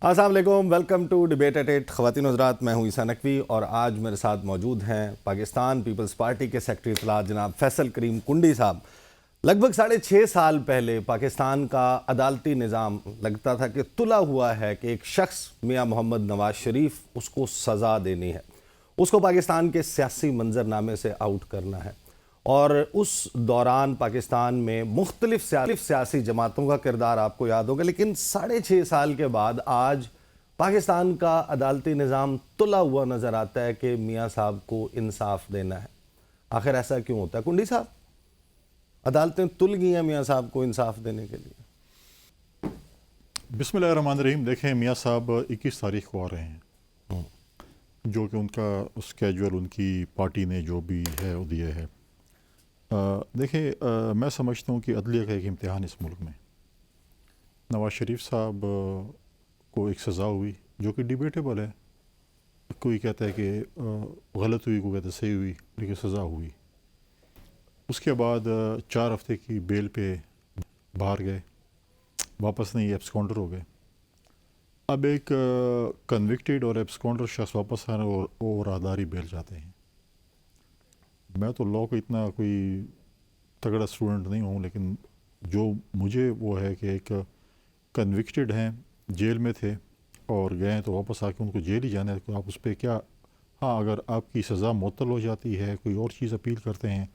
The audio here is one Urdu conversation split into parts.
السلام علیکم، ویلکم ٹو ڈبیٹ ایٹ 8. خواتین و حضرات، میں ہوں عیسیٰ نقوی اور آج میرے ساتھ موجود ہیں پاکستان پیپلز پارٹی کے سیکرٹری اطلاعات جناب فیصل کریم کنڈی صاحب. لگ بھگ 6.5 سال پہلے پاکستان کا عدالتی نظام لگتا تھا کہ تلا ہوا ہے کہ ایک شخص میاں محمد نواز شریف اس کو سزا دینی ہے، اس کو پاکستان کے سیاسی منظرنامے سے آؤٹ کرنا ہے. اور اس دوران پاکستان میں مختلف سیاسی جماعتوں کا کردار آپ کو یاد ہوگا، لیکن 6.5 سال کے بعد آج پاکستان کا عدالتی نظام تلا ہوا نظر آتا ہے کہ میاں صاحب کو انصاف دینا ہے. آخر ایسا کیوں ہوتا ہے کنڈی صاحب؟ عدالتیں تل گئی ہیں میاں صاحب کو انصاف دینے کے لیے. بسم اللہ الرحمن الرحیم. دیکھیں، میاں صاحب 21 تاریخ کو آ رہے ہیں، جو کہ ان کا اسکیجول ان کی پارٹی نے جو بھی ہے وہ دیا ہے. دیکھیں، میں سمجھتا ہوں کہ عدلیہ کا ایک امتحان اس ملک میں. نواز شریف صاحب کو ایک سزا ہوئی جو کہ ڈیبیٹیبل ہے. کوئی کہتا ہے کہ غلط ہوئی، کوئی کہتا ہے صحیح ہوئی، لیکن سزا ہوئی. اس کے بعد 4 ہفتے کی بیل پہ باہر گئے، واپس نہیں، ایبسکونڈر ہو گئے. اب ایک کنوکٹیڈ اور ایبسکونڈر شخص واپس آنے اور آدھاری بیل جاتے ہیں. میں تو لاء کا اتنا کوئی تگڑا اسٹوڈنٹ نہیں ہوں، لیکن جو مجھے وہ ہے کہ ایک کنوکٹیڈ ہیں، جیل میں تھے اور گئے ہیں تو واپس آ کے ان کو جیل ہی جانا ہے. تو آپ اس پہ کیا، ہاں اگر آپ کی سزا معطل ہو جاتی ہے، کوئی اور چیز اپیل کرتے ہیں،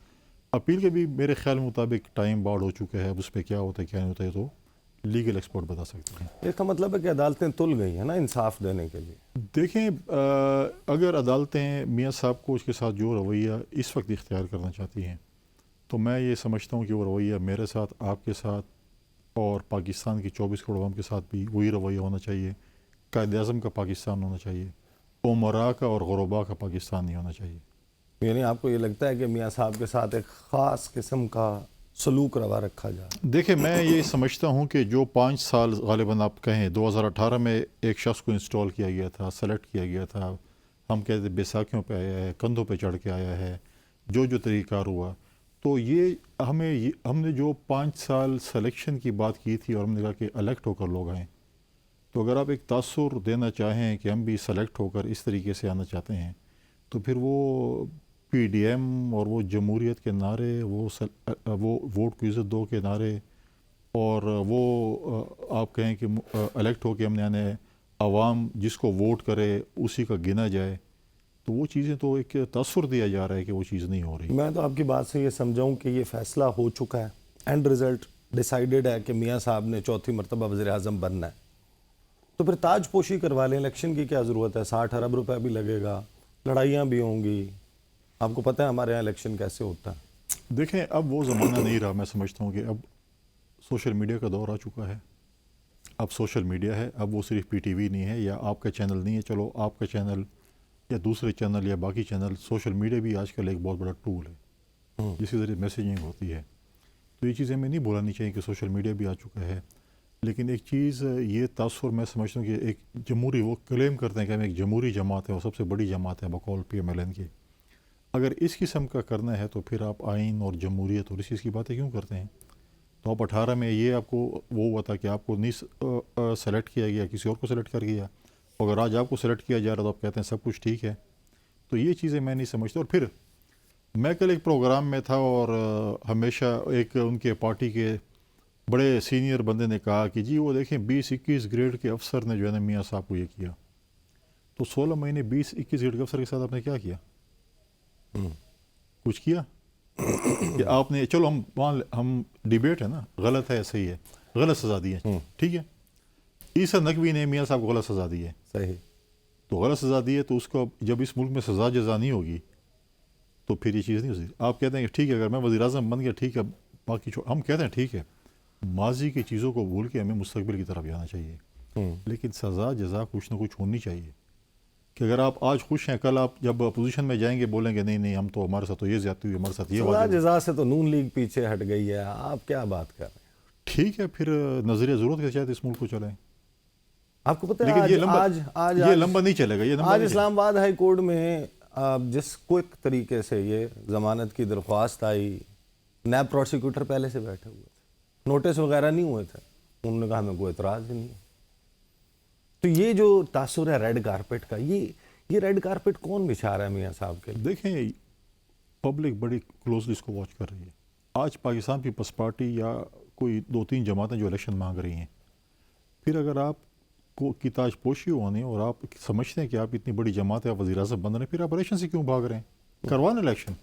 اپیل کے بھی میرے خیال مطابق ٹائم بارڈ ہو چکا ہے. اب اس پہ کیا ہوتا ہے کیا نہیں ہوتا ہے تو لیگل ایکسپرٹ بتا سکتے ہیں. اس کا مطلب ہے کہ عدالتیں تل گئی ہیں نا انصاف دینے کے لیے. دیکھیں، اگر عدالتیں میاں صاحب کو اس کے ساتھ جو رویہ اس وقت اختیار کرنا چاہتی ہیں تو میں یہ سمجھتا ہوں کہ وہ رویہ میرے ساتھ، آپ کے ساتھ اور پاکستان کی 24 کروڑ عوام کے ساتھ بھی وہی رویہ ہونا چاہیے. قائد اعظم کا پاکستان ہونا چاہیے، امراء کا اور غرباء کا پاکستان نہیں ہونا چاہیے. یعنی آپ کو یہ لگتا ہے کہ میاں صاحب کے ساتھ ایک خاص قسم کا سلوک روا رکھا جائے؟ دیکھیں، میں یہ سمجھتا ہوں کہ جو 5 سال غالباً آپ کہیں 2018 میں ایک شخص کو انسٹال کیا گیا تھا، سلیکٹ کیا گیا تھا، ہم کہتے ہیں بیساکھیوں پہ آیا ہے، کندھوں پہ چڑھ کے آیا ہے، جو طریقہ کار ہوا، تو یہ ہم نے جو 5 سال سلیکشن کی بات کی تھی اور ہم نے کہا کہ الیکٹ ہو کر لوگ آئیں. تو اگر آپ ایک تاثر دینا چاہیں کہ ہم بھی سلیکٹ ہو کر اس طریقے سے آنا چاہتے ہیں تو پھر وہ پی ڈی ایم اور وہ جمہوریت کے نعرے، وہ ووٹ کو عزت دو کے نعرے، اور وہ آپ کہیں کہ الیکٹ ہو کے ہم نے آنے، عوام جس کو ووٹ کرے اسی کا گنا جائے، تو وہ چیزیں تو ایک تاثر دیا جا رہا ہے کہ وہ چیز نہیں ہو رہی. میں تو آپ کی بات سے یہ سمجھاؤں کہ یہ فیصلہ ہو چکا ہے، اینڈ رزلٹ ڈیسائیڈڈ ہے کہ میاں صاحب نے 4تھی مرتبہ وزیر اعظم بننا ہے. تو پھر تاج پوشی کروا لیں، الیکشن کی کیا ضرورت ہے؟ 60 ارب روپے بھی لگے گا، لڑائیاں بھی ہوں گی. آپ کو پتہ ہے ہمارے یہاں الیکشن کیسے ہوتا ہے. دیکھیں، اب وہ زمانہ نہیں رہا. میں سمجھتا ہوں کہ اب سوشل میڈیا کا دور آ چکا ہے. اب سوشل میڈیا ہے، اب وہ صرف پی ٹی وی نہیں ہے یا آپ کا چینل نہیں ہے. چلو آپ کا چینل یا دوسرے چینل یا باقی چینل، سوشل میڈیا بھی آج کل ایک بہت بڑا ٹول ہے جس کے ذریعے میسیجنگ ہوتی ہے. تو یہ چیزیں ہمیں نہیں بھولانی چاہیے کہ سوشل میڈیا بھی آ چکا ہے. لیکن ایک چیز یہ تاثر میں سمجھتا ہوں کہ ایک جمہوری، وہ کلیم کرتے ہیں کہ ہم ایک جمہوری جماعت ہے اور سب سے بڑی جماعت ہے بقول پی ایم ایل این کی. اگر اس قسم کا کرنا ہے تو پھر آپ آئین اور جمہوریت اور اس چیز کی باتیں کیوں کرتے ہیں؟ تو آپ 18 میں یہ آپ کو وہ ہوا تھا کہ آپ کو نہیں سلیکٹ کیا گیا، کسی اور کو سلیکٹ کر گیا. اگر آج آپ کو سلیکٹ کیا جا رہا تو آپ کہتے ہیں سب کچھ ٹھیک ہے. تو یہ چیزیں میں نہیں سمجھتا. اور پھر میں کل ایک پروگرام میں تھا اور ہمیشہ ایک ان کے پارٹی کے بڑے سینئر بندے نے کہا کہ جی وہ دیکھیں 20-21 گریڈ کے افسر نے جو ہے نا میاں صاحب کو یہ کیا. تو 16 مہینے 20-21 گریڈ کے افسر کے ساتھ آپ نے کیا کیا؟ کچھ کیا کہ آپ نے، چلو ہم ڈیبیٹ ہے نا، غلط ہے صحیح ہے، غلط سزا دی ہے، ٹھیک ہے. عیسیٰ نقوی نے میاں صاحب کو غلط سزا دی ہے، صحیح. تو غلط سزا دی ہے تو اس کو جب اس ملک میں سزا جزا نہیں ہوگی تو پھر یہ چیز نہیں ہو سکتی. آپ کہتے ہیں کہ ٹھیک ہے اگر میں وزیر اعظم بن گیا ٹھیک ہے، باقی ہم کہتے ہیں ٹھیک ہے، ماضی کی چیزوں کو بھول کے ہمیں مستقبل کی طرف جانا چاہیے. لیکن سزا جزا کچھ نہ کچھ ہونی چاہیے کہ اگر آپ آج خوش ہیں، کل آپ جب اپوزیشن میں جائیں گے بولیں گے نہیں نہیں ہم تو، ہمارے ساتھ تو یہ زیادتی ہوئی، ہمارے ساتھ یہ سزا واقعہ. جزا سے تو نون لیگ پیچھے ہٹ گئی ہے، آپ کیا بات کر رہے ہیں؟ ٹھیک ہے، پھر نظریہ ضرورت کے تحت اس ملک کو چلائیں. آپ کو پتہ ہے لیکن یہ لمبا نہیں چلے گا. یہ لمبا آج نہیں اسلام آباد ہائی کورٹ میں جس کوئک طریقے سے یہ ضمانت کی درخواست آئی، نیب پروسیکیوٹر پہلے سے بیٹھے ہوئے تھے، نوٹس وغیرہ نہیں ہوئے تھے، انہوں نے کہا ہمیں کوئی اعتراض ہی نہیں ہے. تو یہ جو تاثر ہے ریڈ کارپیٹ کا، یہ ریڈ کارپیٹ کون بچھا رہا ہے میاں صاحب کے؟ دیکھیں پبلک بڑی کلوزلی اس کو واچ کر رہی ہے. آج پاکستان پیپلز پارٹی یا کوئی 2-3 جماعتیں جو الیکشن مانگ رہی ہیں، پھر اگر آپ کو کی تاج پوشی ہونے اور آپ سمجھتے ہیں کہ آپ اتنی بڑی جماعت ہے، آپ وزیر اعظم بن رہے ہیں، پھر آپ الیکشن سے کیوں بھاگ رہے ہیں؟ کروانا الیکشن.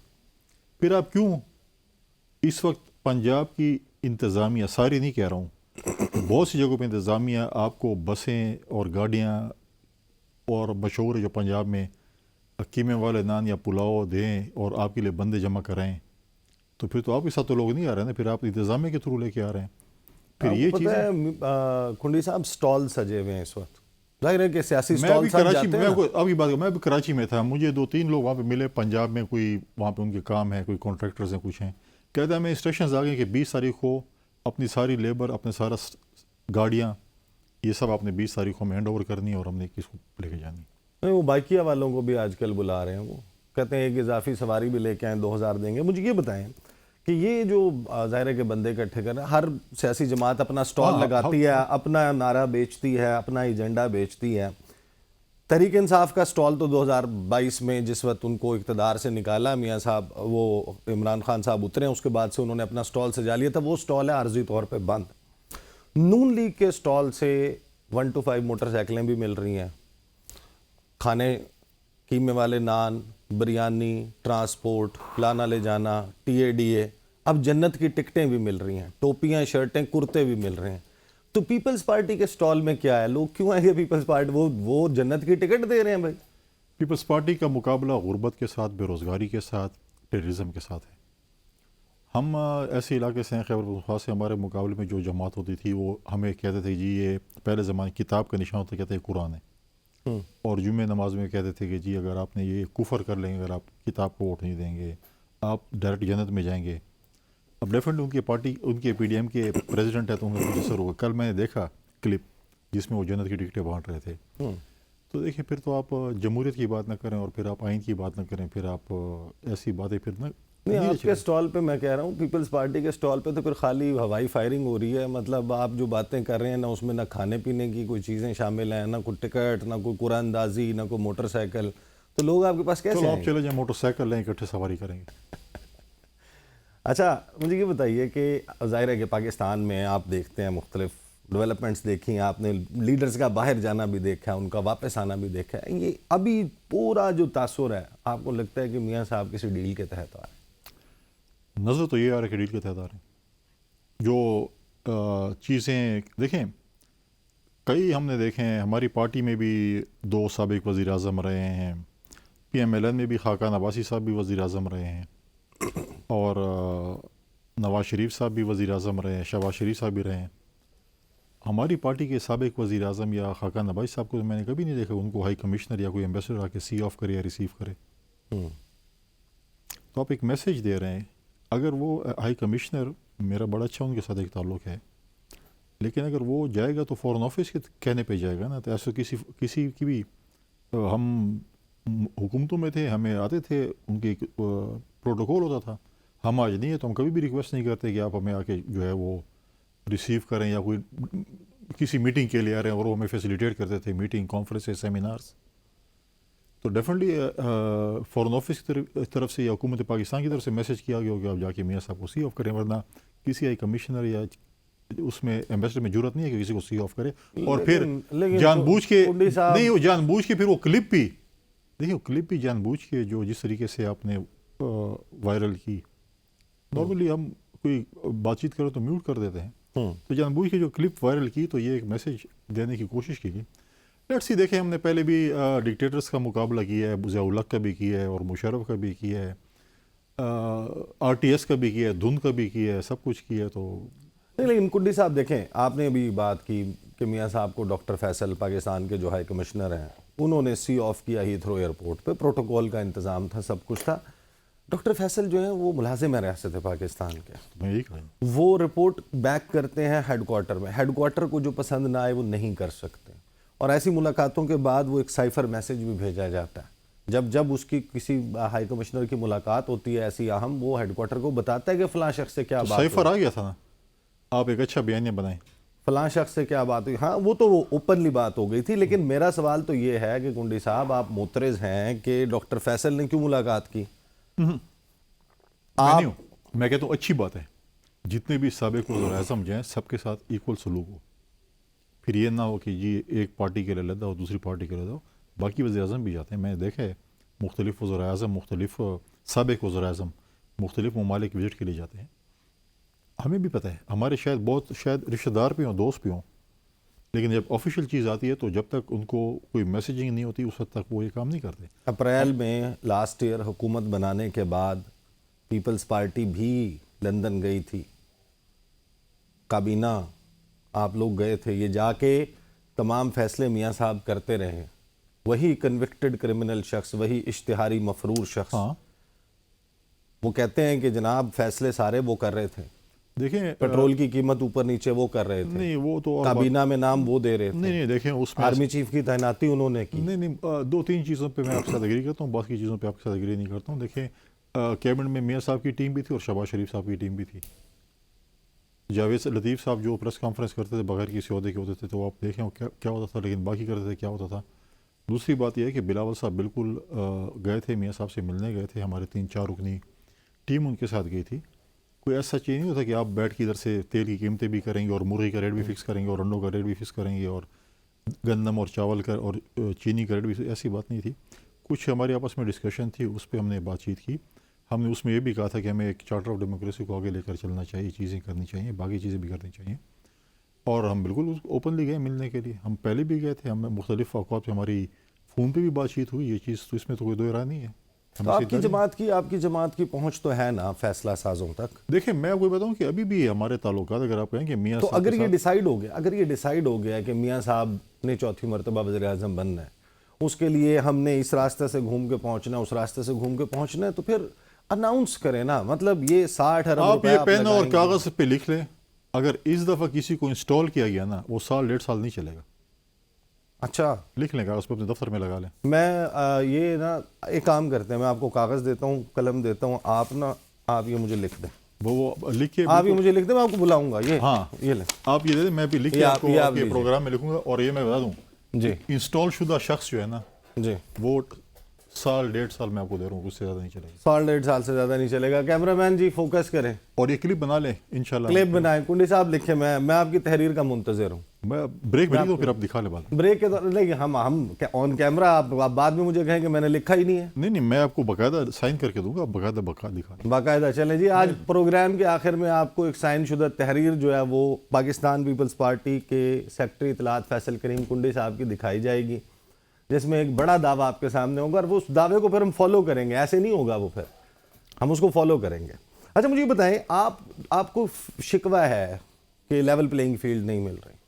پھر آپ کیوں اس وقت پنجاب کی انتظامیہ، ساری نہیں کہہ رہا ہوں، بہت سی جگہوں پہ انتظامیہ آپ کو بسیں اور گاڑیاں اور مشہور ہے جو پنجاب میں قیمے والے نان یا پلاؤ دیں اور آپ کے لیے بندے جمع کرائیں، تو پھر تو آپ کے ساتھ تو لوگ نہیں آ رہے ہیں نا، پھر آپ انتظامیہ کے تھرو لے کے آ رہے ہیں. پھر یہ پتہ ہے کھنڈی صاحب سٹال سجے ہوئے ہیں اس وقت، ظاہر ہے کہ سیاسی میں سٹال ابھی سج کراچی جاتے میں ہیں نا. ابھی بات میں بھی کراچی میں تھا، مجھے 2-3 لوگ وہاں پہ ملے پنجاب میں، کوئی وہاں پہ ان کے کام ہے، کوئی کانٹریکٹرز ہیں، کچھ ہیں. کہتا ہے میں انسٹرکشنز آ گئے کہ 20 تاریخ کو اپنی ساری لیبر، اپنے سارا گاڑیاں، یہ سب آپ نے 20 تاریخ کو ہمیں ہینڈ اوور کرنی ہے اور ہم نے کس کو لے کے جانی. نہیں، وہ بائکیا والوں کو بھی آج کل بلا رہے ہیں، وہ کہتے ہیں کہ اضافی سواری بھی لے کے آئیں، 2000 دیں گے. مجھے یہ بتائیں کہ یہ جو ظاہر ہے کہ بندے اکٹھے کر رہے ہیں، ہر سیاسی جماعت اپنا سٹال لگاتی ہے، اپنا نعرہ بیچتی ہے، اپنا ایجنڈا بیچتی ہے. تحریک انصاف کا سٹال تو 2022 میں جس وقت ان کو اقتدار سے نکالا میاں صاحب، وہ عمران خان صاحب اترے ہیں، اس کے بعد سے انہوں نے اپنا سٹال سجا لیا تھا، وہ سٹال ہے عارضی طور پہ بند. نون لیگ کے سٹال سے 1 to 5 موٹر سائیکلیں بھی مل رہی ہیں، کھانے، قیمے والے نان، بریانی، ٹرانسپورٹ، لانا لے جانا، TADA، اب جنت کی ٹکٹیں بھی مل رہی ہیں، ٹوپیاں، شرٹیں، کرتے بھی مل رہے ہیں. تو پیپلز پارٹی کے سٹال میں کیا ہے؟ لوگ کیوں آئیں گے پیپلز پارٹی؟ وہ جنت کی ٹکٹ دے رہے ہیں بھائی. پیپلز پارٹی کا مقابلہ غربت کے ساتھ، بے روزگاری کے ساتھ، ٹیررزم کے ساتھ ہے. ہم ایسے علاقے سے ہیں، خیبر پختونخوا سے، ہمارے مقابلے میں جو جماعت ہوتی تھی وہ ہمیں کہتے تھے جی یہ پہلے زمانے کتاب کا نشان ہوتا، کہتے ہیں قرآن ہے. اور جمعہ نماز میں کہتے تھے کہ جی اگر آپ نے یہ کفر کر لیں گے، اگر آپ کتاب کو ووٹ نہیں دیں گے، آپ ڈائریکٹ جنت میں جائیں گے. اب ڈیفینیٹلی ان کی پارٹی، ان کے PDM کے پریزیڈنٹ ہے تو ان کا کچھ اثر ہوگا. کل میں نے دیکھا کلپ جس میں وہ جنت کی ٹکٹیں بانٹ رہے تھے. تو دیکھیں پھر تو آپ جمہوریت کی بات نہ کریں اور پھر آپ آئین کی بات نہ کریں، پھر آپ ایسی باتیں پھر نہ. نہیں، آپ کے سٹال پہ میں کہہ رہا ہوں، پیپلز پارٹی کے سٹال پہ تو پھر خالی ہوائی فائرنگ ہو رہی ہے. مطلب آپ جو باتیں کر رہے ہیں نا، اس میں نہ کھانے پینے کی کوئی چیزیں شامل ہیں، نہ کوئی ٹکٹ، نہ کوئی قرآن اندازی، نہ کوئی موٹر سائیکل. تو لوگ آپ کے پاس کیسے چلو آئیں آپ گے؟ چلے جائیں، موٹر سائیکل لیں، اکٹھے سواری کریں گے. اچھا مجھے یہ بتائیے کہ ظاہر ہے کہ پاکستان میں آپ دیکھتے ہیں مختلف ڈیولپمنٹس دیکھی ہیں، آپ نے لیڈرز کا باہر جانا بھی دیکھا ہے، ان کا واپس آنا بھی دیکھا ہے. یہ ابھی پورا جو تاثر ہے، آپ کو لگتا ہے کہ میاں صاحب کسی ڈیل کے تحت آ رہے ہیں؟ نظر تو یہ آ رہا ہے کہ ڈیل کے تحت آ رہے ہیں. جو چیزیں دیکھیں، کئی ہم نے دیکھے ہیں، ہماری پارٹی میں بھی 2 سابق وزیر اعظم رہے ہیں، PMLN میں بھی خاقان عباسی صاحب بھی وزیر اعظم رہے ہیں، اور نواز شریف صاحب بھی وزیر اعظم رہے ہیں، شہباز شریف صاحب بھی رہے ہیں. ہماری پارٹی کے سابق وزیر اعظم یا خاقان عباسی صاحب کو میں نے کبھی نہیں دیکھا ان کو ہائی کمشنر یا کوئی ایمبیسڈر آ کے سی آف کرے یا ریسیو کرے. تو آپ ایک میسیج دے رہے ہیں. اگر وہ ہائی کمشنر، میرا بڑا اچھا ان کے ساتھ ایک تعلق ہے، لیکن اگر وہ جائے گا تو فورن آفس کے کہنے پہ جائے گا نا. تو ایسے کسی کی بھی، ہم حکومتوں میں تھے، ہمیں آتے تھے، ان کے پروٹوکول ہوتا تھا. ہم آج نہیں ہے تو ہم کبھی بھی ریکویسٹ نہیں کرتے کہ آپ ہمیں آ کے جو ہے وہ ریسیو کریں، یا کوئی کسی میٹنگ کے لیے آ رہے ہیں اور وہ ہمیں فیسیلیٹیٹ کرتے تھے، میٹنگ، کانفرنسز، سیمینارز. تو ڈیفینیٹلی فورن آفس کی طرف سے یا حکومت پاکستان کی طرف سے میسیج کیا گیا کہ آپ جا کے میاں صاحب کو سی آف کریں، ورنہ کسی ہائی کمشنر یا اس میں ایمبیسڈر میں جرت نہیں ہے کہ کسی کو سی آف کرے. اور پھر جان بوجھ کے نہیں، وہ جان بوجھ کے پھر وہ کلپ بھی دیکھیں، کلپ بھی جان بوجھ کے جو جس طریقے سے آپ نے وائرل کی. نارملی ہم کوئی بات چیت کرو تو میوٹ کر دیتے ہیں، تو جان بوجھ کے جو کلپ وائرل کی تو یہ ایک میسیج دینے کی کوشش کی گئی. لیٹس سی، دیکھیں ہم نے پہلے بھی ڈکٹیٹرز کا مقابلہ کیا ہے، ضیاء الحق کا بھی کیا ہے، اور مشرف کا بھی کیا ہے، RTS کا بھی کیا ہے، دھند کا بھی کیا ہے، سب کچھ کیا ہے. تو نہیں، لیکن کنڈی صاحب دیکھیں، آپ نے ابھی بات کی کہ میاں صاحب کو ڈاکٹر فیصل، پاکستان کے جو ہائی کمشنر ہیں، انہوں نے سی آف کیا ہیتھرو ایئرپورٹ پہ. پروٹوکول کا انتظام تھا، سب کچھ تھا. ڈاکٹر فیصل جو ہیں وہ ملازم ہیں ریاست پاکستان کے، میں یہی کہا. وہ رپورٹ بیک کرتے ہیں ہیڈ کوارٹر میں. ہیڈ کوارٹر کو جو پسند نہ آئے وہ نہیں کر سکتے، اور ایسی ملاقاتوں کے بعد وہ ایک سائفر میسیج بھی بھیجا جاتا ہے. جب اس کی کسی ہائی کمشنر کی ملاقات ہوتی ہے ایسی اہم، وہ ہیڈ کوارٹر کو بتاتا ہے کہ فلاں شخص سے کیا بات. سائفر آ گیا تھا نا، آپ ایک اچھا بیانیہ بنائیں. فلاں شخص سے کیا بات ہوئی. ہاں وہ تو اوپنلی بات ہو گئی تھی, لیکن میرا سوال تو یہ ہے کہ کنڈی صاحب آپ معترض ہیں کہ ڈاکٹر فیصل نے کیوں ملاقات کی؟ میں نہیں ہوں, میں کہتا ہوں اچھی بات ہے جتنے بھی سابق وزیر اعظم جو ہیں سب کے ساتھ ایکول سلوک ہو. پھر یہ نہ ہو کہ جی ایک پارٹی کے لیے علیحدہ ہو دوسری پارٹی کے لیے علیحدہ ہو. باقی وزیر اعظم بھی جاتے ہیں, میں دیکھا ہے مختلف وزیر اعظم, مختلف سابق وزیر اعظم مختلف ممالک وزٹ کے لیے جاتے ہیں. ہمیں بھی پتہ ہے, ہمارے شاید رشتہ دار بھی ہوں, دوست بھی ہوں, لیکن جب آفیشیل چیز آتی ہے تو جب تک ان کو کوئی میسیجنگ نہیں ہوتی اس وقت تک وہ یہ کام نہیں کرتے. اپریل میں لاسٹ ایئر حکومت بنانے کے بعد پیپلز پارٹی بھی لندن گئی تھی, کابینہ آپ لوگ گئے تھے, یہ جا کے تمام فیصلے میاں صاحب کرتے رہے. وہی کنوکٹڈ کرمنل شخص, وہی اشتہاری مفرور شخص, ہاں وہ کہتے ہیں کہ جناب فیصلے سارے وہ کر رہے تھے, دیکھیں پیٹرول کی قیمت اوپر نیچے وہ کر رہے تھے, نہیں وہ تو اور کابینہ میں نام وہ دے رہے تھے, نہیں دیکھیں اس میں آرمی چیف کی تعیناتی انہوں نے کی. نہیں دو تین چیزوں پہ میں آپ کے ساتھ اگری کرتا ہوں, باقی چیزوں پہ آپ کے ساتھ اگری نہیں کرتا ہوں. دیکھیں کیبنٹ میں میاں صاحب کی ٹیم بھی تھی اور شہباز شریف صاحب کی ٹیم بھی تھی. جاوید لطیف صاحب جو پریس کانفرنس کرتے تھے بغیر کسی عہدے کے ہوتے تھے, تو آپ دیکھیں کیا ہوتا تھا, لیکن باقی کرتے تھے کیا ہوتا تھا. دوسری بات یہ ہے کہ بلاول صاحب بالکل گئے تھے, میاں صاحب سے ملنے گئے تھے, ہمارے 3-4 رکنی ٹیم ان کے ساتھ گئی تھی. کوئی ایسا چیز نہیں ہوتا کہ آپ بیٹھ کے ادھر سے تیل کی قیمتیں بھی کریں گے اور مرغی کا ریٹ بھی فکس کریں گے اور انڈوں کا ریٹ بھی فکس کریں گے اور گندم اور چاول کا اور چینی کا ریٹ بھی, ایسی بات نہیں تھی. کچھ ہمارے آپس میں ڈسکشن تھی, اس پہ ہم نے بات چیت کی. ہم نے اس میں یہ بھی کہا تھا کہ ہمیں ایک چارٹر آف ڈیموکریسی کو آگے لے کر چلنا چاہیے, چیزیں کرنی چاہیے, باقی چیزیں بھی کرنی چاہیے. اور ہم بالکل اوپنلی گئے ملنے کے لیے, ہم پہلے بھی گئے تھے, ہم مختلف اوقات پہ ہماری فون پہ بھی بات چیت ہوئی. یہ چیز تو اس میں تو کوئی دو رائے نہیں ہے. تو آپ کی جماعت کی پہنچ تو ہے نا فیصلہ سازوں تک. دیکھیں میں کوئی بتاؤں کہ ابھی بھی ہمارے تعلقات, اگر آپ کہیں کہ میاں تو صاحب اگر یہ ڈیسائیڈ ہو گیا کہ میاں صاحب نے چوتھی مرتبہ وزیر اعظم بننا ہے, اس کے لیے ہم نے اس راستے سے گھوم کے پہنچنا ہے, اس راستے سے گھوم کے پہنچنا ہے, تو پھر اناؤنس کریں نا. مطلب یہ 60 ارب آپ روپے یہ پین اور کاغذ پہ لکھ لیں, اگر اس دفعہ کسی کو انسٹال کیا گیا نا وہ 1.5 سال نہیں چلے گا. اچھا لکھ لیں کاغذ پہ, اپنے دفتر میں لگا لیں. میں یہ نا ایک کام کرتے ہیں, میں آپ کو کاغذ دیتا ہوں, قلم دیتا ہوں, آپ یہ مجھے لکھ دیں. وہ لکھ کے آپ یہ مجھے لکھ دیں, میں آپ کو بلاؤں گا. ہاں یہ لیں, آپ یہ دے دیں, میں بھی لکھ کے آپ کو آپ کے پروگرام میں لکھوں گا. اور یہ میں بتا دوں, جی انسٹال شدہ شخص جو ہے نا جی, وہ 1.5 سال میں آپ کو دے رہا ہوں, اس سے زیادہ نہیں چلے گا. 1.5 سال سے زیادہ نہیں چلے گا. کیمرہ مین جی فوکس کریں, اور یہ کلپ بنا لیں انشاءاللہ. کلپ بنائیں, کنڈی صاحب لکھیں, میں آپ کی تحریر کا منتظر ہوں. میں بریک میں لکھ دوں, پھر آپ دکھا لیں بات. بریک کے دور نہیں, ہم آن کیمرہ, آپ بعد میں مجھے کہیں کہ میں نے لکھا ہی نہیں ہے. نہیں میں آپ کو باقاعدہ سائن کر کے دوں گا, باقاعدہ دکھا لیں. باقاعدہ. چلیں جی, آج پروگرام کے آخر میں آپ کو ایک سائن شدہ تحریر جو ہے وہ پاکستان پیپلز پارٹی کے سیکرٹری اطلاعات فیصل کریم کنڈی صاحب کی دکھائی جائے گی, جس میں ایک بڑا دعویٰ آپ کے سامنے ہوگا, اور وہ اس دعوے کو پھر ہم فالو کریں گے. ایسے نہیں ہوگا, وہ پھر ہم اس کو فالو کریں گے. اچھا مجھے بتائیں, آپ کو شکوہ ہے کہ لیول پلینگ فیلڈ نہیں مل رہی ہے؟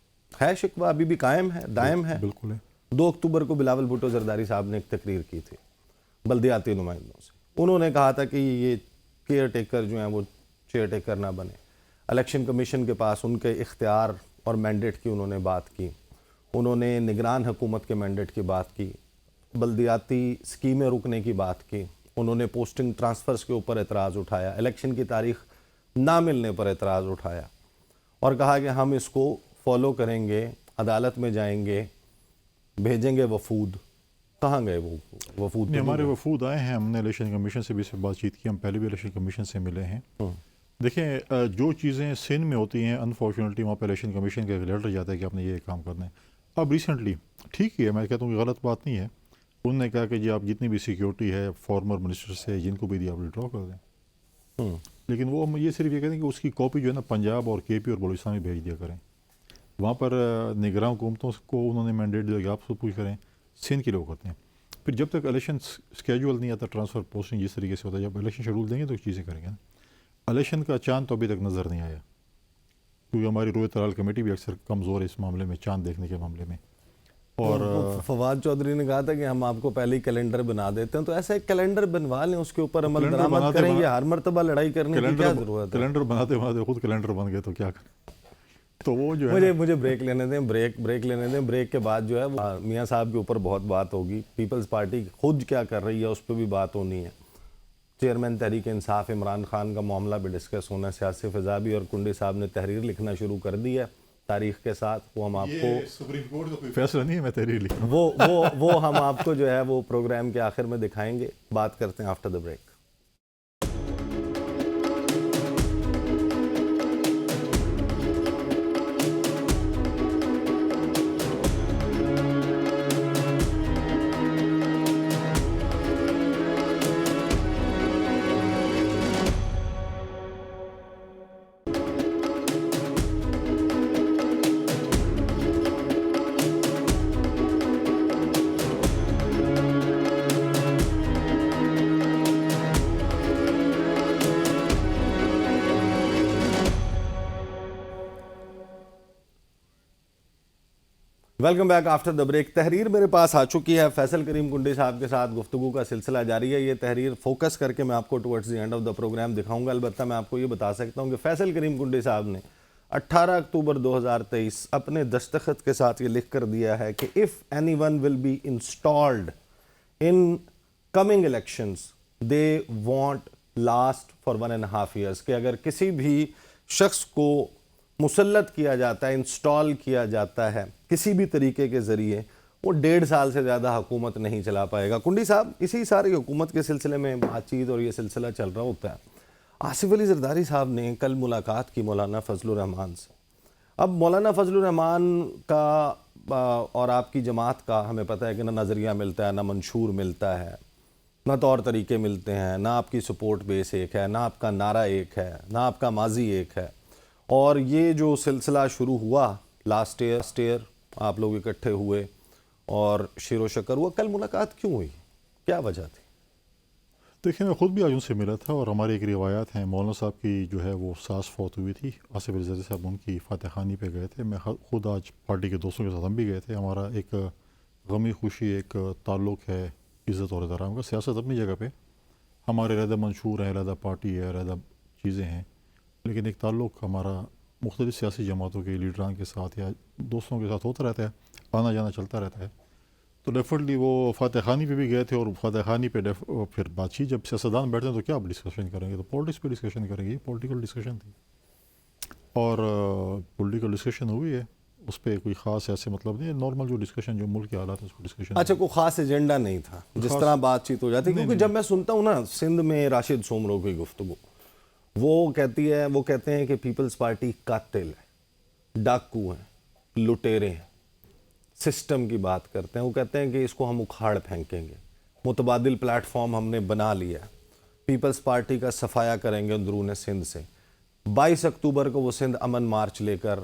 شکوہ ابھی بھی قائم ہے, دائم ہے. بالکل ہے. 2 اکتوبر کو بلاول بھٹو زرداری صاحب نے ایک تقریر کی تھی بلدیاتی نمائندوں سے. انہوں نے کہا تھا کہ یہ کیئر ٹیکر جو ہیں وہ چیئر ٹیکر نہ بنے. الیکشن کمیشن کے پاس ان کے اختیار اور مینڈیٹ کی انہوں نے بات کی. انہوں نے نگران حکومت کے مینڈیٹ کی بات کی, بلدیاتی اسکیمیں رکنے کی بات کی. انہوں نے پوسٹنگ ٹرانسفرز کے اوپر اعتراض اٹھایا, الیکشن کی تاریخ نہ ملنے پر اعتراض اٹھایا, اور کہا کہ ہم اس کو فالو کریں گے, عدالت میں جائیں گے, بھیجیں گے وفود. کہاں گئے وہ وفود؟ نہیں, ہمارے وفود آئے ہیں, ہم نے الیکشن کمیشن سے بھی اس پہ بات چیت کی, ہم پہلے بھی الیکشن کمیشن سے ملے ہیں. دیکھیں جو چیزیں سندھ میں ہوتی ہیں انفارچونیٹلی وہاں پہ الیکشن کمیشن کا ایک لیٹر جاتا ہے کہ آپ نے یہ کام کرنا ہے. اب ریسنٹلی ٹھیک ہے, میں کہتا ہوں کہ غلط بات نہیں ہے, انہوں نے کہا کہ جی آپ جتنی بھی سیکیورٹی ہے فارمر منسٹر سے جن کو بھی دی آپ ڈرا کر دیں. لیکن وہ ہم یہ صرف یہ کہتے ہیں کہ اس کی کاپی جو ہے نا پنجاب اور کے پی اور بلوچستان میں بھیج دیا کریں. وہاں پر نگراں حکومتوں کو انہوں نے مینڈیٹ دیا کہ آپ سے پوچھ کریں, سندھ کے لوگ کرتے ہیں. پھر جب تک الیکشن اسکیجول نہیں آتا, ٹرانسفر پوسٹنگ جس طریقے سے ہوتا ہے, جب الیکشن شیڈول دیں گے تو چیزیں کریں گے نا. الیکشن کا چاند تو ابھی تک نظر نہیں آیا, کیونکہ ہماری روئے تلال کمیٹی بھی اکثر کمزور ہے اس معاملے میں, چاند دیکھنے کے معاملے میں. اور فواد چودھری نے کہا تھا کہ ہم آپ کو پہلے ہی کیلنڈر بنا دیتے ہیں, تو ایسا ایک کیلنڈر بنوا لیں, اس کے اوپر عمل درآمد کریں. یہ ہر مرتبہ لڑائی کرنے کی کیا ضرورت ہے؟ کیلنڈر بناتے بناتے خود کیلنڈر بن گئے تو کیا کریں. تو وہ جو ہے مجھے بریک لینے دیں, بریک لینے دیں. بریک کے بعد جو ہے میاں صاحب کے اوپر بہت بات ہوگی, پیپلز پارٹی خود کیا کر رہی ہے اس پہ بھی بات ہونی ہے. چیئرمین تحریک انصاف عمران خان کا معاملہ بھی ڈسکس ہونا ہے, سیاسی فضا بھی, اور کنڈی صاحب نے تحریر لکھنا شروع کر دی ہے. تاریخ کے ساتھ، وہ ہم آپ کو سپریم کورٹ کا کوئی فیصلہ نہیں ہے، میں تحریر لکھوں. وہ ہم آپ کو جو ہے وہ پروگرام کے آخر میں دکھائیں گے. بات کرتے ہیں after the break. Welcome back after the break. تحریر میرے پاس آ چکی ہے. فیصل کریم کنڈی صاحب کے ساتھ گفتگو کا سلسلہ جاری ہے. یہ تحریر فوکس کر کے میں آپ کو towards the end of the programme دکھاؤں گا. البتہ میں آپ کو یہ بتا سکتا ہوں کہ فیصل کریم کنڈی صاحب نے 18 اکتوبر 2023 اپنے دستخط کے ساتھ یہ لکھ کر دیا ہے کہ if anyone will be installed in coming elections they won't last for 1.5 years. کہ اگر کسی بھی شخص کو مسلط کیا جاتا ہے، انسٹال کیا جاتا ہے کسی بھی طریقے کے ذریعے، وہ 1.5 سال سے زیادہ حکومت نہیں چلا پائے گا. کنڈی صاحب، اسی ساری حکومت کے سلسلے میں بات چیت اور یہ سلسلہ چل رہا ہوتا ہے. آصف علی زرداری صاحب نے کل ملاقات کی مولانا فضل الرحمان سے. اب مولانا فضل الرحمان کا اور آپ کی جماعت کا ہمیں پتہ ہے کہ نہ نظریہ ملتا ہے، نہ منشور ملتا ہے، نہ طور طریقے ملتے ہیں، نہ آپ کی سپورٹ بیس ایک ہے، نہ آپ کا نعرہ ایک ہے، نہ آپ کا ماضی ایک ہے. اور یہ جو سلسلہ شروع ہوا لاسٹ ایئر آپ لوگ اکٹھے ہوئے اور شیر و شکر ہوا، کل ملاقات کیوں ہوئی؟ کیا وجہ تھی؟ دیکھیں، میں خود بھی آج ان سے ملا تھا، اور ہماری ایک روایات ہیں، مولانا صاحب کی جو ہے وہ ساس فوت ہوئی تھی، آصف علی زرداری صاحب ان کی فاتح خوانی پہ گئے تھے. میں خود آج پارٹی کے دوستوں کے ساتھ ہم بھی گئے تھے. ہمارا ایک غمی خوشی ایک تعلق ہے عزت اور احترام کا. سیاست اپنی جگہ پہ، ہمارے علیحدہ منشور ہیں، علیحدہ پارٹی ہے، علیحدہ چیزیں ہیں، لیکن ایک تعلق ہمارا مختلف سیاسی جماعتوں کے لیڈران کے ساتھ یا دوستوں کے ساتھ ہوتا رہتا ہے، آنا جانا چلتا رہتا ہے. تو ڈیفینیٹلی وہ فاتح خوانی پہ بھی گئے تھے، اور فاتح خوانی پہ پھر بات چیت، جب سیاستدان بیٹھتے ہیں تو کیا ڈسکشن کریں گے؟ تو پولیٹکس پہ ڈسکشن کریں گے. پولیٹیکل ڈسکشن تھی، اور پولیٹیکل ڈسکشن ہوئی ہے. اس پہ کوئی خاص ایسے مطلب نہیں ہے، نارمل جو ڈسکشن جو ملک کے حالات ہیں اس کو ڈسکشن. اچھا، کوئی خاص ایجنڈا نہیں تھا جس طرح بات چیت ہو جاتی ہے؟ کیونکہ جب میں سنتا ہوں نا سندھ میں راشد سومرو کی گفتگو، وہ کہتے ہیں کہ پیپلز پارٹی قاتل ہے، ڈاکو ہیں، لٹیرے ہیں، سسٹم کی بات کرتے ہیں. وہ کہتے ہیں کہ اس کو ہم اکھاڑ پھینکیں گے، متبادل پلیٹ فارم ہم نے بنا لیا، پیپلز پارٹی کا صفایا کریں گے اندرون سندھ سے. 22 اکتوبر کو وہ سندھ امن مارچ لے کر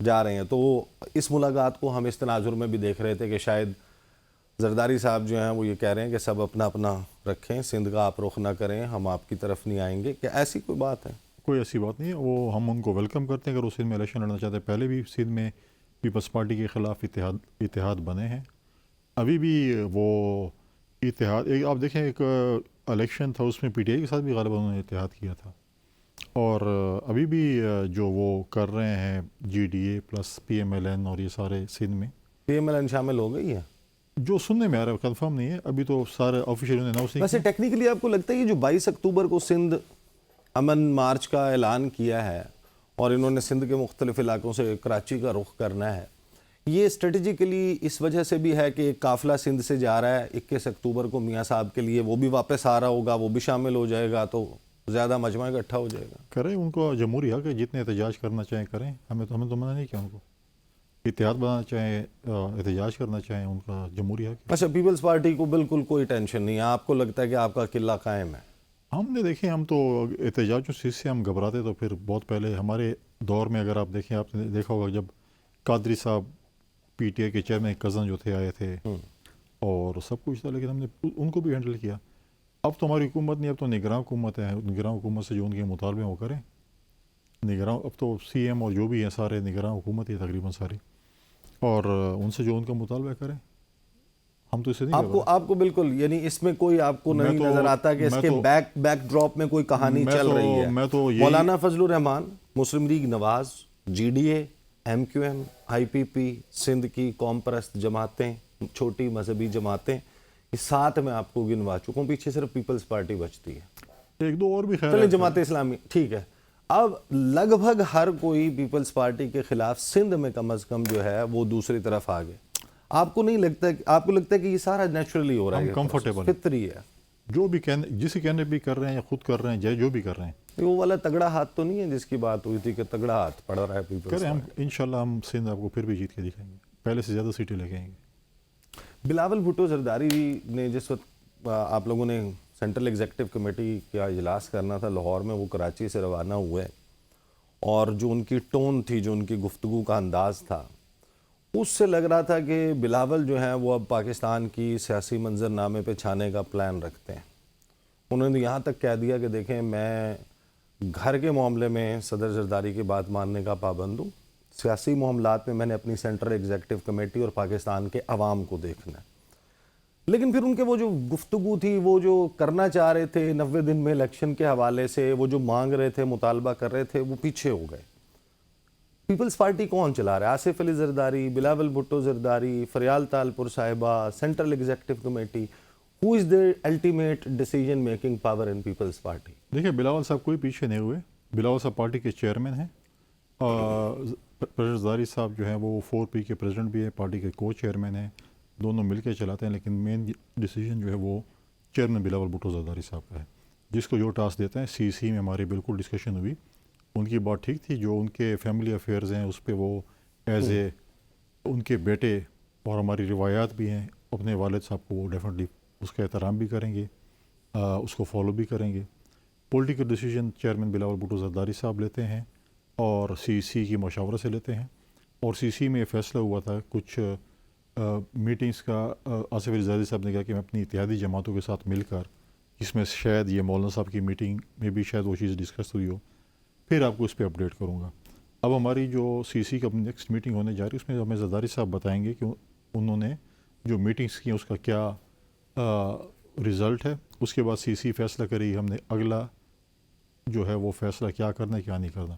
جا رہے ہیں. تو اس ملاقات کو ہم اس تناظر میں بھی دیکھ رہے تھے کہ شاید زرداری صاحب جو ہیں وہ یہ کہہ رہے ہیں کہ سب اپنا اپنا رکھیں، سندھ کا آپ رخ نہ کریں، ہم آپ کی طرف نہیں آئیں گے. کیا ایسی کوئی بات ہے؟ کوئی ایسی بات نہیں ہے. وہ ہم ان کو ویلکم کرتے ہیں اگر وہ سندھ میں الیکشن لڑنا چاہتے ہیں. پہلے بھی سندھ میں پیپلز پارٹی کے خلاف اتحاد بنے ہیں، ابھی بھی وہ اتحاد. آپ دیکھیں، ایک الیکشن تھا اس میں پی ٹی آئی کے ساتھ بھی غالباً انہوں نے اتحاد کیا تھا، اور ابھی بھی جو وہ کر رہے ہیں G D A plus P M L N اور یہ سارے سندھ میں. پی ایم ایل این شامل ہو گئی ہے جو سننے میں آ رہا ہے، کنفرم نہیں ہے ابھی، تو سارے آفیشیل اناؤنس نہیں. ویسے ٹیکنیکلی آپ کو لگتا ہے یہ جو 22 اکتوبر کو سندھ امن مارچ کا اعلان کیا ہے اور انہوں نے سندھ کے مختلف علاقوں سے کراچی کا رخ کرنا ہے، یہ اسٹریٹجیکلی اس وجہ سے بھی ہے کہ ایک قافلہ سندھ سے جا رہا ہے 21 اکتوبر کو میاں صاحب کے لیے، وہ بھی واپس آ رہا ہوگا، وہ بھی شامل ہو جائے گا، تو زیادہ مجمع اکٹھا ہو جائے گا؟ کریں، ان کو جمہوری حق ہے، جتنے احتجاج کرنا چاہیں کریں. ہمیں تو منع نہیں کیا. ان کو اتحاد بنانا چاہیں، احتجاج کرنا چاہیں، ان کا جمہوری حق ہے. اچھا، پیپلز پارٹی کو بالکل کوئی ٹینشن نہیں ہے؟ آپ کو لگتا ہے کہ آپ کا قلعہ قائم ہے؟ ہم نے دیکھیں، ہم تو احتجاج چیز سے ہم گھبراتے تو پھر بہت پہلے ہمارے دور میں، اگر آپ دیکھیں، آپ نے دیکھا ہوگا جب قادری صاحب پی ٹی آئی کے چیئرمین کزن جو تھے آئے تھے اور سب کچھ تھا، لیکن ہم نے ان کو بھی ہینڈل کیا. اب تو ہماری حکومت نہیں، اب تو نگراں حکومت ہے. نگراں حکومت سے جو ان کے مطالبے ہیں وہ کریں. نگراں اب تو سی ایم اور جو بھی ہیں سارے نگراں حکومت ہی تقریباً ساری، اور ان سے جو ان کا مطالبہ کریں. ہم تو اسے نہیں آپ کو بالکل، یعنی اس میں کوئی آپ کو نہیں نظر آتا کہ اس کے بیک ڈراپ میں کوئی کہانی چل رہی ہے؟ Maulana Fazl ur Rehman, Muslim League Nawaz, G D A, M Q M, I P P, Sindh کی قوم پرست جماعتیں، چھوٹی مذہبی جماعتیں، یہ 7 میں آپ کو گنوا چکا ہوں، پیچھے صرف پیپلز پارٹی بچتی ہے. ایک دو اور بھی خیر چلیں، جماعت اسلامی ٹھیک ہے. اب لگ بھگ ہر کوئی پیپلز پارٹی کے خلاف سندھ میں کم از کم جو ہے وہ دوسری طرف آ گئے. آپ کو نہیں لگتا, آپ کو لگتا ہے کہ یہ سارا نیچرلی ہو رہا ہے, ہم comfortable فطری ہے؟ جو بھی جسے کہنے بھی کر رہے ہیں یا خود کر رہے ہیں جو بھی کر رہے ہیں وہ والا تگڑا ہاتھ تو نہیں ہے جس کی بات ہوئی تھی کہ تگڑا ہاتھ پڑ رہا ہے پیپلز کریں ہم پارٹی؟ انشاءاللہ ہم سندھ آپ کو پھر بھی جیت کے دکھائیں گے, پہلے سے زیادہ سیٹیں لے کے آئیں گے. بلاول بھٹو زرداری نے جس وقت آپ لوگوں نے سینٹرل ایگزیکٹو کمیٹی کا اجلاس کرنا تھا لاہور میں, وہ کراچی سے روانہ ہوئے, اور جو ان کی ٹون تھی, جو ان کی گفتگو کا انداز تھا, اس سے لگ رہا تھا کہ بلاول جو ہیں وہ اب پاکستان کی سیاسی منظرنامے پہ چھانے کا پلان رکھتے ہیں. انہوں نے یہاں تک کہہ دیا کہ دیکھیں میں گھر کے معاملے میں صدر زرداری کی بات ماننے کا پابند ہوں, سیاسی معاملات میں نے اپنی سینٹرل ایگزیکٹو کمیٹی اور پاکستان کے عوام کو دیکھنا ہے. لیکن پھر ان کے وہ جو گفتگو تھی, وہ جو کرنا چاہ رہے تھے 90 دن میں الیکشن کے حوالے سے, وہ جو مانگ رہے تھے, مطالبہ کر رہے تھے, وہ پیچھے ہو گئے. پیپلز پارٹی کون چلا رہا ہے؟ آصف علی زرداری, بلاول بھٹو زرداری, فریال تالپور صاحبہ, central executive committee. Who is the ultimate decision making power in people's party? دیکھیں بلاول صاحب کوئی پیچھے نہیں ہوئے, بلاول صاحب پارٹی کے چیئرمین ہیں, پریزیڈنٹ زرداری صاحب جو ہیں وہ 4P کے پریزیڈنٹ بھی ہیں, پارٹی کے کو چیئرمین ہیں, دونوں مل کے چلاتے ہیں. لیکن مین ڈیسیجن جو ہے وہ چیئرمین بلاول بھٹو زرداری صاحب کا ہے, جس کو جو ٹاسک دیتے ہیں. CC میں ہماری بالکل ڈسکشن ہوئی, ان کی بات ٹھیک تھی, جو ان کے فیملی افیئرز ہیں اس پہ وہ ایز اے ان کے بیٹے, اور ہماری روایات بھی ہیں, اپنے والد صاحب کو وہ ڈیفینیٹلی اس کا احترام بھی کریں گے, اس کو فالو بھی کریں گے. Political decision chairman Bilawal Bhutto Zardari صاحب لیتے ہیں اور CC کی مشاورہ سے لیتے ہیں. اور CC میں یہ فیصلہ ہوا تھا کچھ میٹنگز کا, آصف علی زرداری صاحب نے کہا کہ میں اپنی اتحادی جماعتوں کے ساتھ مل کر, جس میں شاید یہ مولانا صاحب کی میٹنگ میں بھی شاید وہ چیز ڈسکس ہوئی ہو, پھر آپ کو اس پہ اپڈیٹ کروں گا. اب ہماری جو CC کا نیکسٹ میٹنگ ہونے جا رہی ہے, اس میں ہمیں زرداری صاحب بتائیں گے کہ انہوں نے جو میٹنگز کی ہیں اس کا کیا رزلٹ ہے. اس کے بعد CC فیصلہ کرے گی ہم نے اگلا جو ہے وہ فیصلہ کیا کرنا ہے کیا نہیں کرنا.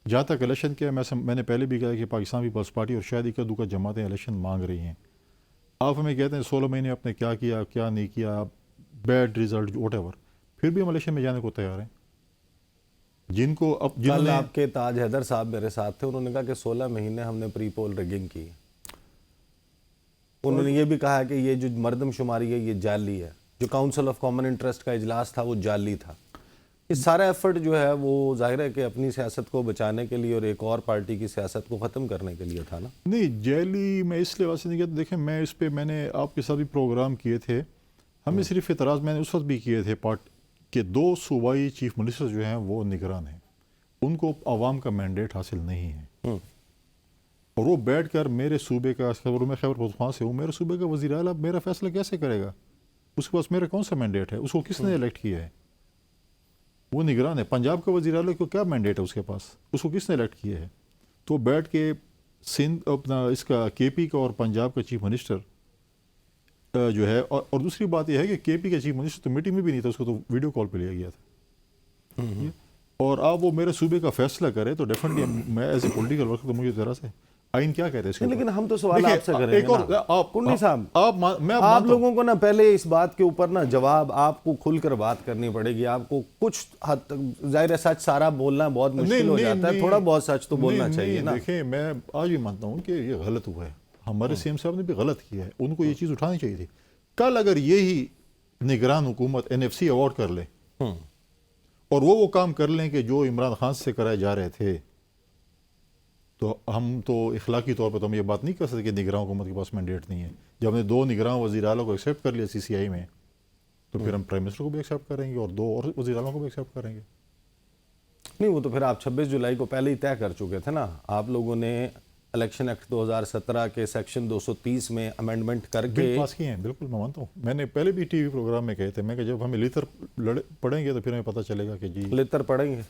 جہاں تک الیکشن کیا, میں نے پہلے بھی کہا کہ پاکستان پیپلز پارٹی اور شاید ایک دو جماعتیں الیکشن مانگ رہی ہیں. آپ ہمیں کہتے ہیں 16 مہینے آپ نے کیا کیا کیا نہیں کیا, بیڈ رزلٹ واٹ ایور, پھر بھی ہم الیکشن میں جانے کو تیار ہیں. جن کو اب کل آپ کے تاج حیدر صاحب میرے ساتھ تھے, انہوں نے کہا کہ 16 مہینے ہم نے پری پول ریگنگ کی. انہوں نے یہ بھی کہا کہ یہ جو مردم شماری ہے یہ جعلی ہے, جو کاؤنسل آف کامن انٹرسٹ کا اجلاس تھا وہ جعلی تھا. یہ سارا ایفرٹ جو ہے وہ ظاہر ہے کہ اپنی سیاست کو بچانے کے لیے اور ایک اور پارٹی کی سیاست کو ختم کرنے کے لیے تھا نا. نہیں, جیلی میں اس لیے واسطے نہیں کہتا. دیکھیں میں اس پہ میں نے آپ کے ساتھ بھی پروگرام کیے تھے, ہمیں صرف اعتراض میں نے اس وقت بھی کیے تھے کہ 2 صوبائی چیف منسٹر جو ہیں وہ نگران ہیں, ان کو عوام کا مینڈیٹ حاصل نہیں ہے, اور وہ بیٹھ کر میرے صوبے کا, میں خیبر پختونخوا سے ہوں, میرے صوبے کا وزیر اعلیٰ میرا فیصلہ کیسے کرے گا؟ اس کے پاس میرا کون سا مینڈیٹ ہے؟ اس کو کس نے الیکٹ کیا ہے؟ وہ نگران ہے. پنجاب کا وزیر اعلیٰ کو کیا مینڈیٹ ہے اس کے پاس؟ اس کو کس نے الیکٹ کیا ہے؟ تو بیٹھ کے سندھ اپنا اس کا KP کا اور پنجاب کا چیف منسٹر جو ہے, اور دوسری بات یہ ہے کہ KP کا چیف منسٹر تو میٹنگ میں بھی نہیں تھا, اس کو تو ویڈیو کال پہ لیا گیا تھا. اور آپ وہ میرے صوبے کا فیصلہ کرے تو ڈیفینیٹلی میں ایز اے پولیٹیکل ورکر تو مجھے طرح سے آئین کیا کہتے ہیں اس کے اوپر. لیکن ہم تو سوال آپ سے کریں گے نا کنڈی صاحب, آپ لوگوں کو نا پہلے اس بات کے اوپر نا جواب آپ کو کھل کر بات کرنی پڑے گی. آپ کو کچھ حد تک ظاہر ہے سچ سارا بولنا بہت مشکل ہو جاتا ہے, تھوڑا بہت سچ تو بولنا چاہیے نا. دیکھیں میں آج بھی مانتا ہوں کہ یہ غلط ہوا ہے, ہمارے CM صاحب نے بھی غلط کیا ہے, ان کو یہ چیز اٹھانی چاہیے تھی. کل اگر یہی نگران حکومت NFC ایوارڈ کر لے اور وہ کام کر لیں کہ جو عمران خان سے کرائے جا رہے تھے, تو ہم تو اخلاقی طور پر تو ہم یہ بات نہیں کر سکتے کہ نگراں حکومت کے پاس مینڈیٹ نہیں ہے. جب ہم نے 2 نگراں وزیر اعلیٰ کو ایکسیپٹ کر لیا CCI میں, تو پھر ہم پرائم منسٹر کو بھی ایکسیپٹ کریں گے اور 2 اور وزیر اعلیٰ کو بھی ایکسیپٹ کریں گے. نہیں, وہ تو پھر آپ 26 جولائی کو پہلے ہی طے کر چکے تھے نا. آپ لوگوں نے الیکشن ایکٹ 2017 کے سیکشن 230 میں امینڈمنٹ کر کے پاس کیے ہیں. بالکل میں مانتا ہوں, میں نے پہلے بھی TV پروگرام میں کہے تھے, میں کہ جب ہمیں لیتر پڑھیں گے تو پھر ہمیں پتہ چلے گا کہ جی لیتر پڑھیں گے,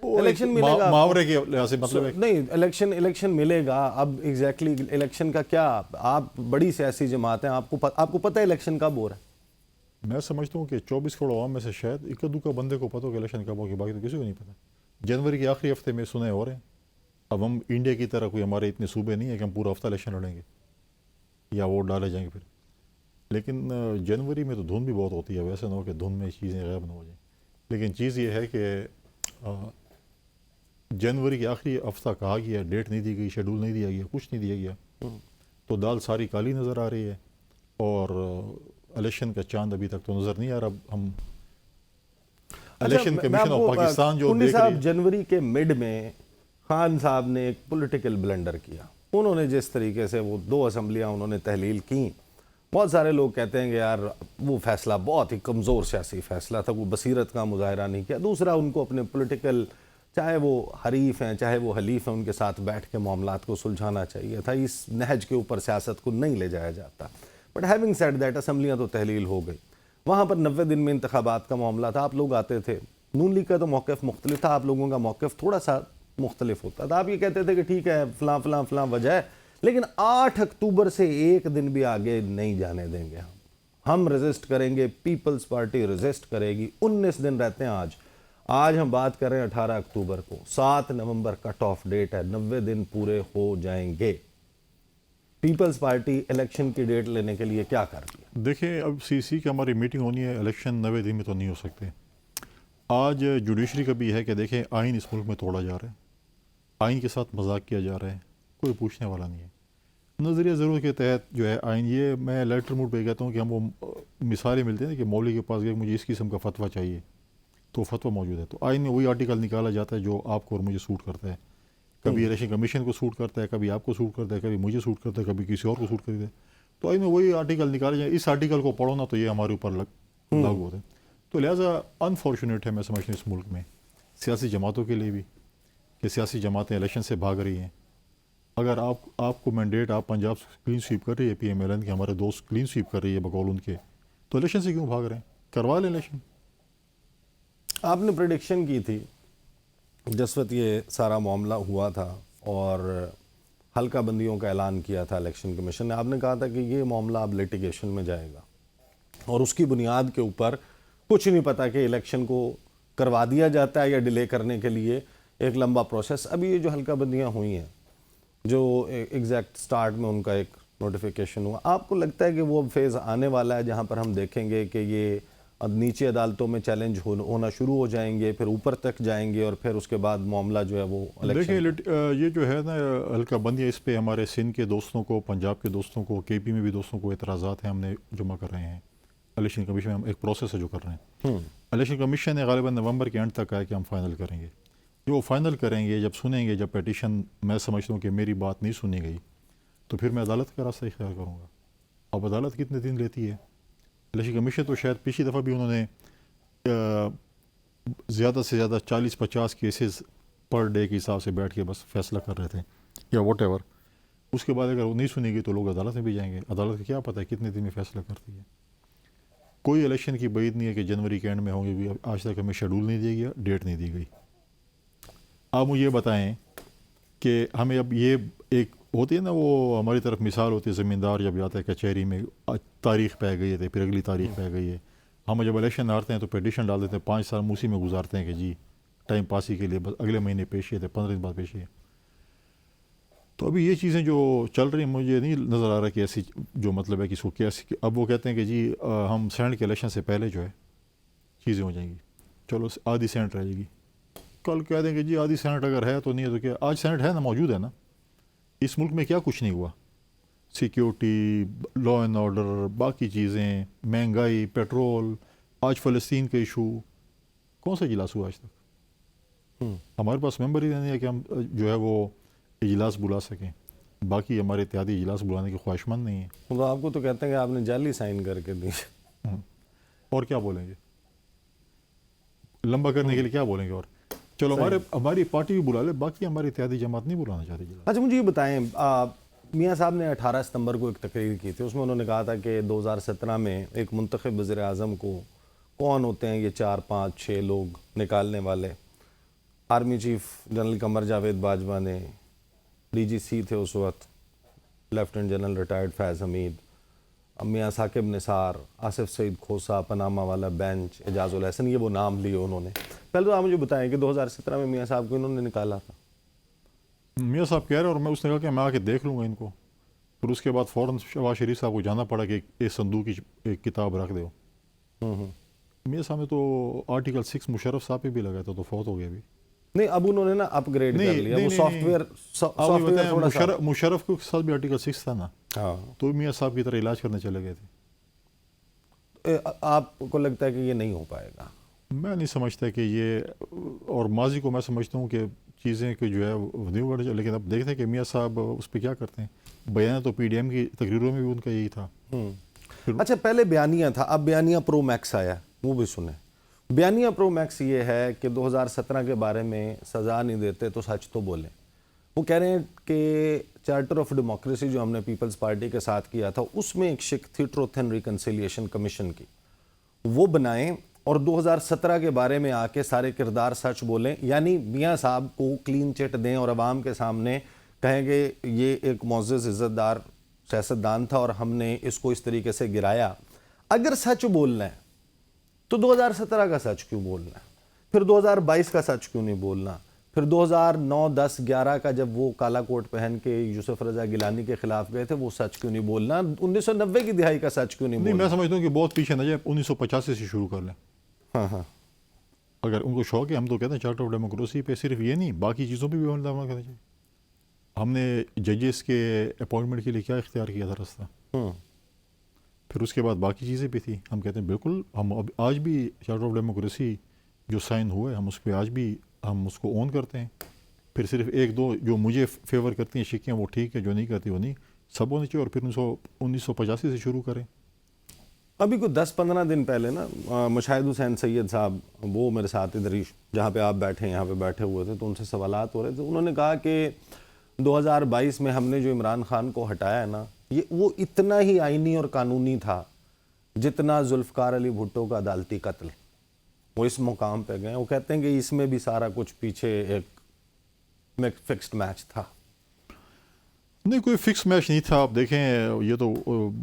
الیکشن ملے گا. محاورے کے لحاظ سے مطلب نہیں, الیکشن ملے گا. اب ایگزیکٹلی الیکشن کا کیا, آپ بڑی سیاسی جماعت ہیں, آپ کو پتہ ہے الیکشن کب ہو رہا ہے. میں سمجھتا ہوں کہ 24 کروڑ عوام میں سے شاید ایک دو کا بندے کو پتہ ہو کہ الیکشن کب ہوگی, باقی تو کسی کو نہیں پتہ. جنوری کے آخری ہفتے میں سنے ہو رہے ہیں. اب ہم انڈیا کی طرح کوئی ہمارے اتنے صوبے نہیں ہیں کہ ہم پورا ہفتہ الیکشن لڑیں گے یا ووٹ ڈالے جائیں گے پھر. لیکن جنوری میں تو دھن بھی بہت ہوتی ہے, ویسے نہ ہو کہ دھن میں چیزیں غائب نہ ہو جائیں. لیکن چیز یہ ہے کہ جنوری کے آخری ہفتہ کہا گیا، ڈیٹ نہیں دی گئی، شیڈول نہیں دیا گیا، کچھ نہیں دیا گیا، تو دال ساری کالی نظر آ رہی ہے، اور الیکشن کا چاند ابھی تک تو نظر نہیں آ رہا. ہم الیکشن کمیشن آف پاکستان جو کنڈی دیکھ رہی صاحب ہے. جنوری کے مڈ میں خان صاحب نے ایک پولیٹیکل بلنڈر کیا. انہوں نے جس طریقے سے وہ 2 اسمبلیاں انہوں نے تحلیل کی، بہت سارے لوگ کہتے ہیں کہ یار وہ فیصلہ بہت ہی کمزور سیاسی فیصلہ تھا، وہ بصیرت کا مظاہرہ نہیں کیا. دوسرا، ان کو اپنے پولیٹیکل، چاہے وہ حریف ہیں چاہے وہ حلیف ہیں، ان کے ساتھ بیٹھ کے معاملات کو سلجھانا چاہیے تھا. اس نہج کے اوپر سیاست کو نہیں لے جایا جاتا. بٹ ہیونگ سیڈ دیٹ، اسمبلیاں تو تحلیل ہو گئی. وہاں پر 90 دن میں انتخابات کا معاملہ تھا. آپ لوگ آتے تھے، نون لیگ کا تو موقف مختلف تھا، آپ لوگوں کا موقف تھوڑا سا مختلف ہوتا تھا. آپ یہ کہتے تھے کہ ٹھیک ہے فلاں فلاں فلاں وجہ ہے، لیکن 8 اکتوبر سے ایک دن بھی آگے نہیں جانے دیں گے. ہم ریزسٹ کریں گے، پیپلز پارٹی ریزسٹ کرے گی. 19 دن رہتے ہیں آج ہم بات کر رہے ہیں 18 اکتوبر کو. 7 نومبر کٹ آف ڈیٹ ہے، 90 دن پورے ہو جائیں گے. پیپلز پارٹی الیکشن کی ڈیٹ لینے کے لیے کیا کر رہی ہے؟ دیکھیں اب سی کی ہماری میٹنگ ہونی ہے، الیکشن 90 دن میں تو نہیں ہو سکتے. آج جوڈیشری کا بھی ہے کہ دیکھیں آئین اس ملک میں توڑا جا رہا ہے، آئین کے ساتھ مذاق کیا جا رہا ہے، کوئی پوچھنے والا نہیں ہے. نظریہ ضرور کے تحت جو ہے آئین، یہ میں لیٹر موڈ پہ کہتا ہوں کہ ہم وہ مثالیں ملتے ہیں کہ مولوی کے پاس گئے مجھے اس قسم کا فتویٰ چاہیے، تو فتویٰ موجود ہے، تو آئین میں وہی آرٹیکل نکالا جاتا ہے جو آپ کو اور مجھے سوٹ کرتا ہے. کبھی الیکشن کمیشن کو سوٹ کرتا ہے، کبھی آپ کو سوٹ کرتا ہے، کبھی مجھے سوٹ کرتا ہے، کبھی کسی اور کو سوٹ کرتا ہے. تو آئین میں وہی آرٹیکل نکالے جائیں. اس آرٹیکل کو پڑھو نا تو یہ ہمارے اوپر لاگو ہوتے ہیں. تو لہٰذا انفارچونیٹ ہے میں سمجھتا ہوں اس ملک میں سیاسی جماعتوں کے لیے بھی کہ سیاسی جماعتیں الیکشن سے بھاگ رہی ہیں. اگر آپ کو مینڈیٹ، آپ پنجاب کلین سویپ کر رہی ہے پی ایم ایل این کے، ہمارے دوست کلین سویپ کر رہی ہے بقول ان کے، تو الیکشن سے کیوں بھاگ رہے ہیں؟ کروا لیں الیکشن. آپ نے پریڈکشن کی تھی جس وقت یہ سارا معاملہ ہوا تھا اور حلقہ بندیوں کا اعلان کیا تھا الیکشن کمیشن نے. آپ نے کہا تھا کہ یہ معاملہ اب لیٹیگیشن میں جائے گا اور اس کی بنیاد کے اوپر کچھ نہیں پتا کہ الیکشن کو کروا دیا جاتا ہے یا ڈیلے کرنے کے لیے ایک لمبا پروسیس. ابھی یہ جو حلقہ بندیاں ہوئی ہیں، جو ایگزیکٹ سٹارٹ میں ان کا ایک نوٹیفیکیشن ہوا، آپ کو لگتا ہے کہ وہ فیز آنے والا ہے جہاں پر ہم دیکھیں گے کہ یہ اب نیچے عدالتوں میں چیلنج ہونا شروع ہو جائیں گے، پھر اوپر تک جائیں گے اور پھر اس کے بعد معاملہ جو ہے وہ دیکھیں یہ جو ہے نا حلقہ بندیاں، اس پہ ہمارے سندھ کے دوستوں کو، پنجاب کے دوستوں کو، کے پی میں بھی دوستوں کو اعتراضات ہیں، ہم نے جمع کر رہے ہیں. الیکشن کمیشن میں ہم ایک پروسیس ہے جو کر رہے ہیں. الیکشن کمیشن نے غالباً نومبر کے اینڈ تک کہا کہ ہم فائنل کریں گے. جو وہ فائنل کریں گے، جب سنیں گے، جب پیٹیشن میں سمجھتا ہوں کہ میری بات نہیں سنی گئی، تو پھر میں عدالت کا راستہ اختیار کروں گا. اب عدالت کتنے دن لیتی ہے؟ الیکشن کمیشن تو شاید پچھلی دفعہ بھی انہوں نے زیادہ سے زیادہ 40-50 کیسز پر ڈے کے حساب سے بیٹھ کے بس فیصلہ کر رہے تھے یا واٹ ایور. اس کے بعد اگر وہ نہیں سنیں گی تو لوگ عدالت میں بھی جائیں گے. عدالت کا کیا پتہ ہے کتنے دن میں فیصلہ کرتی ہے. کوئی الیکشن کی بعید نہیں ہے کہ جنوری کے اینڈ میں ہوں گے بھی. آج تک ہمیں شیڈول نہیں دیا گیا، ڈیٹ نہیں دی گئی. آپ مجھے یہ بتائیں کہ ہمیں اب یہ ایک ہوتی ہے نا، وہ ہماری طرف مثال ہوتی ہے، زمیندار جب جاتا ہے کچہری میں، تاریخ پہ گئی ہے، پھر اگلی تاریخ پہ گئی ہے. ہم جب الیکشن ہارتے ہیں تو پیٹیشن ڈال دیتے ہیں، 5 سال موسی میں گزارتے ہیں کہ جی ٹائم پاسی کے لیے بس اگلے مہینے پیش کیے تھے، 15 دن بعد پیش کیے. تو ابھی یہ چیزیں جو چل رہی ہیں مجھے نہیں نظر آ رہا کہ ایسی جو مطلب ہے کہ اس کو کیسے، اب وہ کہتے ہیں کہ جی ہم سینٹ کے الیکشن سے پہلے جو ہے چیزیں ہو جائیں گی، چلو آدھی سینٹ رہ جائے گی. کل کہہ دیں کہ جی آدھی سینٹ اگر ہے تو نہیں ہے تو کیا. آج سینٹ ہے نا، موجود ہے نا. اس ملک میں کیا کچھ نہیں ہوا، سیکیورٹی، لا اینڈ آرڈر، باقی چیزیں، مہنگائی، پیٹرول، آج فلسطین کا ایشو. کون سا اجلاس ہوا آج تک؟ ہمارے پاس ممبر ہی نہیں ہے کہ ہم جو ہے وہ اجلاس بلا سکیں. باقی ہمارے اتحادی اجلاس بلانے کی خواہش مند نہیں ہیں. تو آپ کو تو کہتے ہیں کہ آپ نے جعلی سائن کر کے دی. اور کیا بولیں گے؟ لمبا کرنے کے لیے کیا بولیں گے؟ اور چلو ہماری پارٹی بھی بلا لے، باقی ہماری اتحادی جماعت نہیں بلانا چاہتی. اچھا مجھے یہ بتائیں، میاں صاحب نے 18 ستمبر کو ایک تقریر کی تھی، اس میں انہوں نے کہا تھا کہ 2017 میں ایک منتخب وزیر اعظم کو کون ہوتے ہیں یہ 4-5-6 لوگ نکالنے والے. Army chief general Qamar Javed Bajwa نے، ڈی جی سی تھے اس وقت لیفٹنٹ جنرل ریٹائرڈ فیض حمید، میاں ثاقب نثار، آصف سعید کھوسا، پاناما والا بینچ، اعجاز الحسن، یہ وہ نام لیے انہوں نے. پہلے تو آپ مجھے بتائیں کہ 2017 میں میاں صاحب کو انہوں نے نکالا تھا. میاں صاحب کہہ رہے اور میں اس نے کہا کہ میں آ کے دیکھ لوں گا ان کو. پھر اس کے بعد فوراً شہباز شریف صاحب کو جانا پڑا کہ ایک صندوق کی ایک کتاب رکھ دو. میاں صاحب نے تو آرٹیکل 6 مشرف صاحب پہ بھی لگا تھا تو فوت ہو گیا بھی. نہیں اب انہوں نے نا اپ گریڈ کر لیا، وہ سافٹ ویئر تھوڑا سا. مشرف کو ساتھ بھی آرٹیکل 6 تھا نا، ہاں تو میاں صاحب کی طرح علاج کرنے چلے گئے تھے. آپ کو لگتا ہے کہ یہ نہیں ہو پائے گا؟ میں نہیں سمجھتا کہ یہ، اور ماضی کو میں سمجھتا ہوں کہ چیزیں کہ جو ہے وہ نہیں بڑھ جائے، لیکن اب دیکھتے ہیں کہ میاں صاحب اس پہ کیا کرتے ہیں. بیان تو پی ڈی ایم کی تقریروں میں بھی ان کا یہی تھا. اچھا پہلے بیانیہ تھا، اب بیانیہ پرو میکس آیا، وہ بھی سنیں. بیانیہ پرو میکس یہ ہے کہ 2017 کے بارے میں سزا نہیں دیتے تو سچ تو بولیں. وہ کہہ رہے ہیں کہ چارٹر آف ڈیموکریسی جو ہم نے پیپلز پارٹی کے ساتھ کیا تھا، اس میں ایک شق تھی ٹروتھ اینڈ ریکنسیلیشن کمیشن کی، وہ بنائیں اور 2017 کے بارے میں آ کے سارے کردار سچ بولیں. یعنی میاں صاحب کو کلین چٹ دیں اور عوام کے سامنے کہیں کہ یہ ایک معزز عزت دار سیاستدان تھا اور ہم نے اس کو اس طریقے سے گرایا. اگر سچ بولنا ہے تو 2017 کا سچ کیوں بولنا ہے؟ پھر 2022 کا سچ کیوں نہیں بولنا؟ پھر 2009 10 11 کا جب وہ کالا کوٹ پہن کے یوسف رضا گیلانی کے خلاف گئے تھے، وہ سچ کیوں نہیں بولنا؟ 1990 کی دہائی کا سچ کیوں نہیں نہیں، بولنا؟ میں سمجھتا ہوں کہ بہت پیچھے نہ جائے، 1985 سے شروع کر لیں. ہاں ہاں اگر ان کو شوق ہے، ہم تو کہتے ہیں چارٹر آف ڈیموکریسی پہ صرف یہ نہیں، باقی چیزوں پہ بھی عمل درآمد کرنا چاہیے. ہم نے ججز کے اپوائنٹمنٹ کے لیے کیا اختیار کیا تھا راستہ، پھر اس کے بعد باقی چیزیں بھی تھیں. ہم کہتے ہیں بالکل، ہم اب آج بھی چارٹر آف ڈیموکریسی جو سائن ہوا ہے، ہم اس پہ آج بھی ہم اس کو اون کرتے ہیں. پھر صرف ایک دو جو مجھے فیور کرتی ہیں شکیاں وہ ٹھیک ہے، جو نہیں کرتی وہ نہیں، سب ہونے چاہیے. اور پھر 1985 سے شروع کریں. ابھی کوئی 10-15 دن پہلے نا مشاہد حسین سید صاحب، وہ میرے ساتھ ادھر ہی جہاں پہ آپ بیٹھے ہیں یہاں پہ بیٹھے ہوئے تھے، تو ان سے سوالات ہو رہے تھے. انہوں نے کہا کہ 2022 میں ہم نے جو عمران خان کو ہٹایا ہے نا، یہ وہ اتنا ہی آئینی اور قانونی تھا جتنا ذوالفقار علی بھٹو کا عدالتی قتل. وہ اس مقام پہ گئے. وہ کہتے ہیں کہ اس میں بھی سارا کچھ پیچھے ایک فکسڈ میچ تھا. نہیں، کوئی فکس میچ نہیں تھا. آپ دیکھیں، یہ تو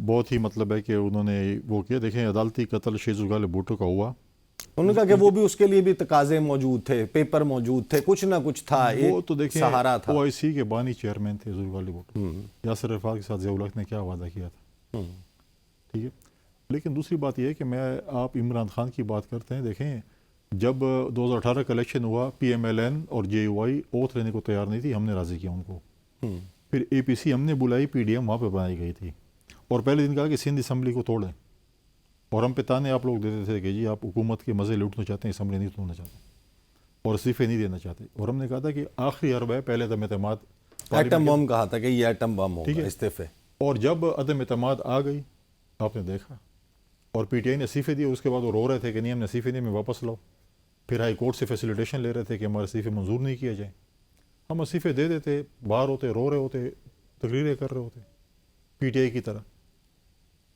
بہت ہی مطلب ہے کہ انہوں نے وہ کیا. دیکھیں، عدالتی قتل شیخ ذوالفقار بھٹو کا ہوا. انہوں نے کہا کہ وہ بھی اس کے لیے بھی تقاضے موجود تھے، پیپر موجود تھے، کچھ نہ کچھ تھا، وہ تو ایک دیکھیں سہارا تھا. او آئی سی کے بانی چیئرمین تھے ذوالفقار بھٹو. یاسر عرفات کے ساتھ ضیاء الحق نے کیا وعدہ کیا تھا، ٹھیک ہے. لیکن دوسری بات یہ ہے کہ آپ عمران خان کی بات کرتے ہیں. دیکھیں، جب 2018 کا الیکشن ہوا، پی ایم ایل این اور جے یو آئی اوتھ لینے کو تیار نہیں تھی، ہم نے راضی کیا ان کو. پھر اے پی سی ہم نے بلائی، پی ڈی ایم وہاں پہ بنائی گئی تھی، اور پہلے دن کہا کہ سندھ اسمبلی کو توڑیں. اور ہم پہ تانے آپ لوگ دیتے تھے کہ جی آپ حکومت کے مزے لوٹنا چاہتے ہیں، اسمبلی نہیں توڑنا چاہتے اور استعفے نہیں دینا چاہتے. اور ہم نے کہا تھا کہ آخری حرب ہے، پہلے عدم اعتماد. ایٹم بم کہا تھا کہ یہ ایٹم بم ٹھیک ہوگا، ہے. استعفے. اور جب عدم اعتماد آ گئی، آپ نے دیکھا، اور پی ٹی آئی نے استعفے دیے. اس کے بعد وہ رو رہے تھے کہ نہیں، ہم نے استعفے دیے، میں واپس لاؤ. پھر ہائی کورٹ سے فیسیلیٹیشن لے رہے تھے کہ ہمارے استعفے منظور نہیں کیے جائیں. ہم استعفے دے دیتے، باہر ہوتے، رو رہے ہوتے، تقریریں کر رہے ہوتے پی ٹی آئی کی طرح.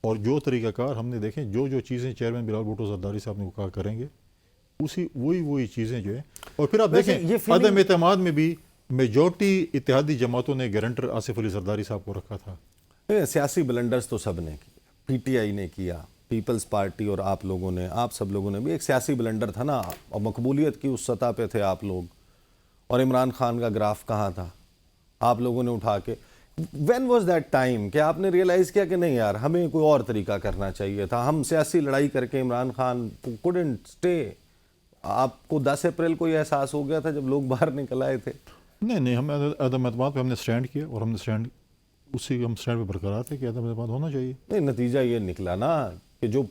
اور جو طریقہ کار ہم نے دیکھیں، جو چیزیں چیئرمین بلال بھٹو زرداری صاحب نے کہا کریں گے، وہی چیزیں جو ہے. اور پھر آپ دیکھیں، عدم اعتماد میں بھی میجورٹی اتحادی جماعتوں نے گارنٹر آصف علی زرداری صاحب کو رکھا تھا. سیاسی بلنڈرز تو سب نے کیا، پی ٹی آئی نے کیا، پیپلز پارٹی اور آپ لوگوں نے، آپ سب لوگوں نے بھی. ایک سیاسی بلنڈر تھا نا، اور مقبولیت کی اس سطح پہ تھے آپ لوگ. اور عمران خان کا گراف کہاں تھا، آپ لوگوں نے اٹھا کے. وین واز دیٹ ٹائم کہ آپ نے ریئلائز کیا کہ نہیں یار، ہمیں کوئی اور طریقہ کرنا چاہیے تھا، ہم سیاسی لڑائی کر کے عمران خان couldn't stay. آپ کو 10 اپریل کو یہ احساس ہو گیا تھا جب لوگ باہر نکل آئے تھے؟ نہیں، ہم عدم اعتماد پہ ہم نے سٹینڈ کیا، اور ہم نے سٹینڈ ہم سٹینڈ پہ برقرار تھے کہ عدم اعتماد ہونا چاہیے. نہیں، نتیجہ یہ نکلا نا کہ جو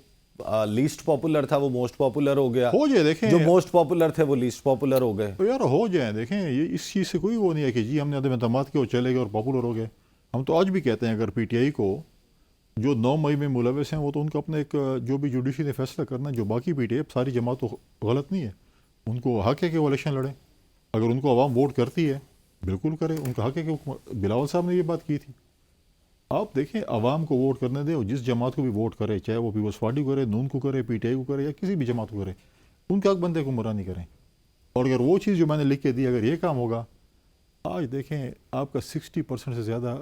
لیسٹ پاپولر تھا وہ موسٹ پاپولر ہو گیا، ہو جائے. دیکھیں، جو موسٹ پاپولر تھے وہ لیسٹ پاپولر ہو گئے. یار ہو جائیں. دیکھیں، یہ اس چیز سے کوئی وہ نہیں ہے کہ جی ہم نے عدم اعتماد کیا اور چلے گئے اور پاپولر ہو گئے. ہم تو آج بھی کہتے ہیں اگر پی ٹی آئی کو جو 9 مئی میں ملوث ہیں، وہ تو ان کا اپنا ایک جو بھی جوڈیشری نے فیصلہ کرنا ہے. جو باقی پی ٹی آئی ساری جماعت تو غلط نہیں ہے، ان کو حق ہے کہ وہ الیکشن لڑیں. اگر ان کو عوام ووٹ کرتی ہے بالکل کرے، ان کا حق ہے کہ بلاول صاحب نے یہ بات کی تھی. آپ دیکھیں، عوام کو ووٹ کرنے دیں، اور جس جماعت کو بھی ووٹ کرے، چاہے وہ پیپلز پارٹی کو کرے، نون کو کرے، پی ٹی آئی کو کرے، یا کسی بھی جماعت کو کرے، ان کا حق بندے کو گمراہ نہیں کریں. اور اگر وہ چیز جو میں نے لکھ کے دی، اگر یہ کام ہوگا، آج دیکھیں آپ کا 60% سے زیادہ